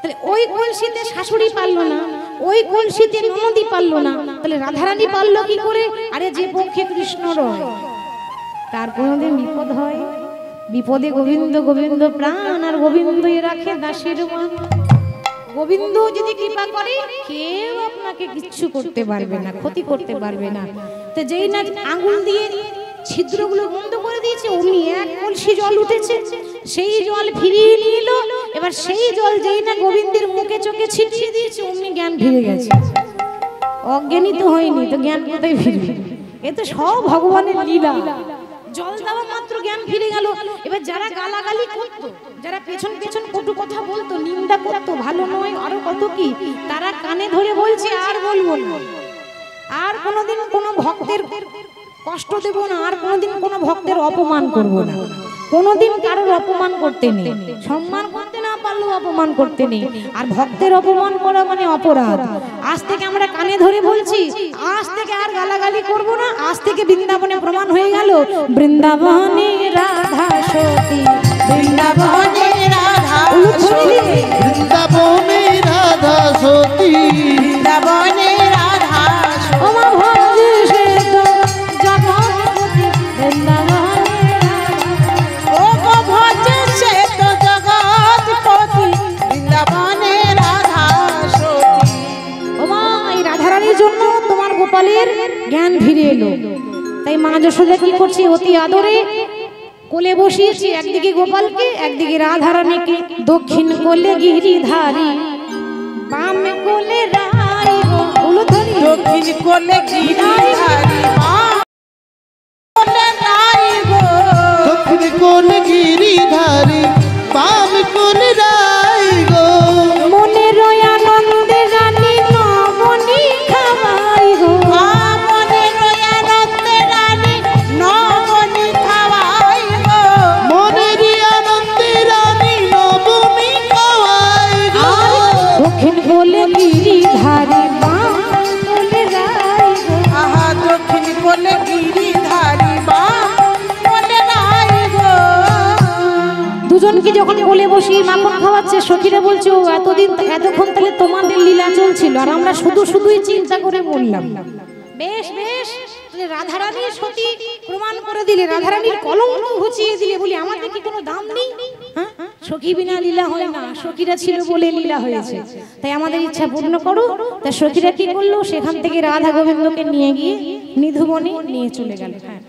তাহলে ওই কলসিতে শাশুড়ি পারলো না, ওই কলসিতে ননদি পারলো না, তাহলে রাধারানী পারলো কি করে? আরে যে পক্ষে কৃষ্ণ রয় তার কোনোদিন বিপদ হয়? বিপদে গোবিন্দ গোবিন্দ প্রাণ, আর গোবিন্দই রাখে দাসের মান। গোবিন্দ যদি কৃপা করে কেউ আপনাকে কিচ্ছু করতে পারবে না, ক্ষতি করতে পারবে না। তো যেই না আঙুল দিয়ে ছিদ্রগুলো বন্ধ করে দিয়েছে, অমনি এক কলসি জল উঠেছে, সেই জল ফিরিয়ে নিয়ে এলো। এবার সেই জল যেই না গোবিন্দের মুখে চোখে ছিটিয়ে দিয়েছে, অমনি জ্ঞান ফিরে গেছে। অজ্ঞানী তো হয়নি, তো জ্ঞান কোথায় ফিরবে? এ তো সব ভগবানের লীলা। জল দেওয়া মাত্র জ্ঞান ফিরে গেল। এবার যারা গালাগালি করতো, যারা পেছন পেছন কটু কথা বলতো, নিন্দা করতো, ভালো নয় আরো কত কি, তারা কানে ধরে বলছে আর বলবো না, আর কোনোদিন কোনো ভক্তের কষ্ট দেব না, আর কোনোদিন কোনো ভক্তের অপমান করব না, কোনোদিন কারোর অপমান করতে নেই। সম্মান করতে না পারলেও অপমান করতে নেই। আর ভক্তের অপমান করা মানে অপরাধ। আজ থেকে আমরা কানে ধরে বলছি, আজ থেকে আর গালাগালি করব না। আজ থেকে বৃন্দাবনে প্রমাণ হয়ে গেল, বৃন্দাবনে রাধা সতী, বৃন্দাবনে রাধা সতী, বৃন্দাবনে রাধা সতী, বৃন্দাবনে রাধা সতী। ওমা ভজে সে তো জগৎপতি, বৃন্দাবনে ও গো ভজে সে তো জগৎপতি, বৃন্দাবনে রাধা সতী। ওমা এই রাধারানীর জন্য তোমার গোপালের জ্ঞান ফিরে এলো। তাই মা যশোদা কি করছে, অতি আদরে কোলে বসিয়েছে একদিকে গোপালকে, একদিকে রাধারানীকে। দক্ষিণ কোলে গিরিধারী, বাম কোলে রাই গো উলুধ্বনি। দক্ষিণ কোলে গিরিধারী, বাম কোলে রাই গো। দক্ষিণ কোন গিরিধারী, বাম কোন রাই গো। মনের আনন্দে রানী নবনী খাওয়াই গো। মনের আনন্দে রানী নবনী খাওয়াই গো। মনের আনন্দে রানী নবনী খাওয়াই গো। দক্ষিণ কোলে গিরিধারী, বাম কোলে রাই গো। আহা দক্ষিণ কোলে গিরিধারী, বাম কোলে রাই গো। দুজনকে যখন কোলে বসিয়ে মাখন খাওয়াচ্ছে, সখীরা বলছে, ও এতদিন এতক্ষণ তাহলে তোমাদের লীলা চলছিল, আর আমরা শুধুই চিন্তা করে বললাম। বেশ বেশ, রাধারানীর সতী প্রমাণ করে দিলে, রাধারানীর কলঙ্ক ঘুচিয়ে দিলে। বলি আমাদের কি কোনো দাম নেই? হ্যাঁ, সখী বিনা লীলা হয় না, সখীরা ছিল বলে লীলা হয়েছে। তাই আমাদের ইচ্ছা পূর্ণ করো। তা সখীরা কি করলো, সেখান থেকে রাধা গোবিন্দকে নিয়ে গিয়ে নিধুবনে নিয়ে চলে গেল। হ্যাঁ,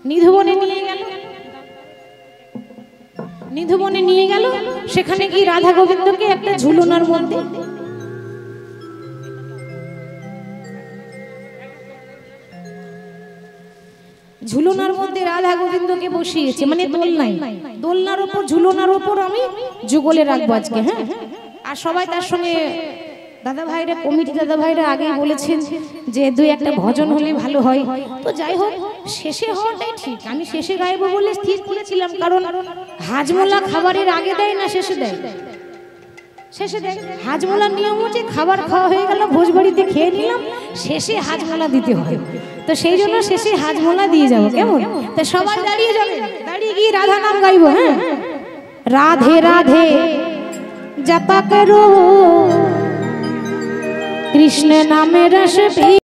নিধুবনে নিয়ে গেল, নিধুবনে নিয়ে গেল। সেখানে কি রাধা গোবিন্দকে একটা ঝুলনার মধ্যে, ঝুলনার মধ্যে রাধা গোবিন্দকে বসিয়েছে, মানে দোলনায়, দোলনার উপর, ঝুলনার উপর আমি যুগলে রাখবো আজকে। হ্যাঁ, আর সবাই তার সঙ্গে দাদা ভাইরা, কমিটি দাদা ভাইরা আগেই বলেছেন যে দুই একটা ভজন হলে ভালো হয়। তো যাই হোক, শেষে হওয়াটাই ঠিক। আমি শেষে গাইবো বলে স্থির করেছিলাম, কারণ হাজমোলা খাবারের আগে দেয় না শেষে দেয়? শেষে দেয়। হাজমোলার নিয়ম হচ্ছে খাবার খাওয়া হয়ে গেল, ভোজবাড়িতে খেয়ে নিলাম, শেষে হাজমোলা দিতে হয়। তো সেই জন্য শেষে হাজমোলা দিয়ে যাবো, কেমন? তো সবাই দাঁড়িয়ে যাবে, দাঁড়িয়ে গিয়ে রাধা নাম গাইবো। হ্যাঁ, রাধে রাধে जपा करो कृष्ण नाम रस पी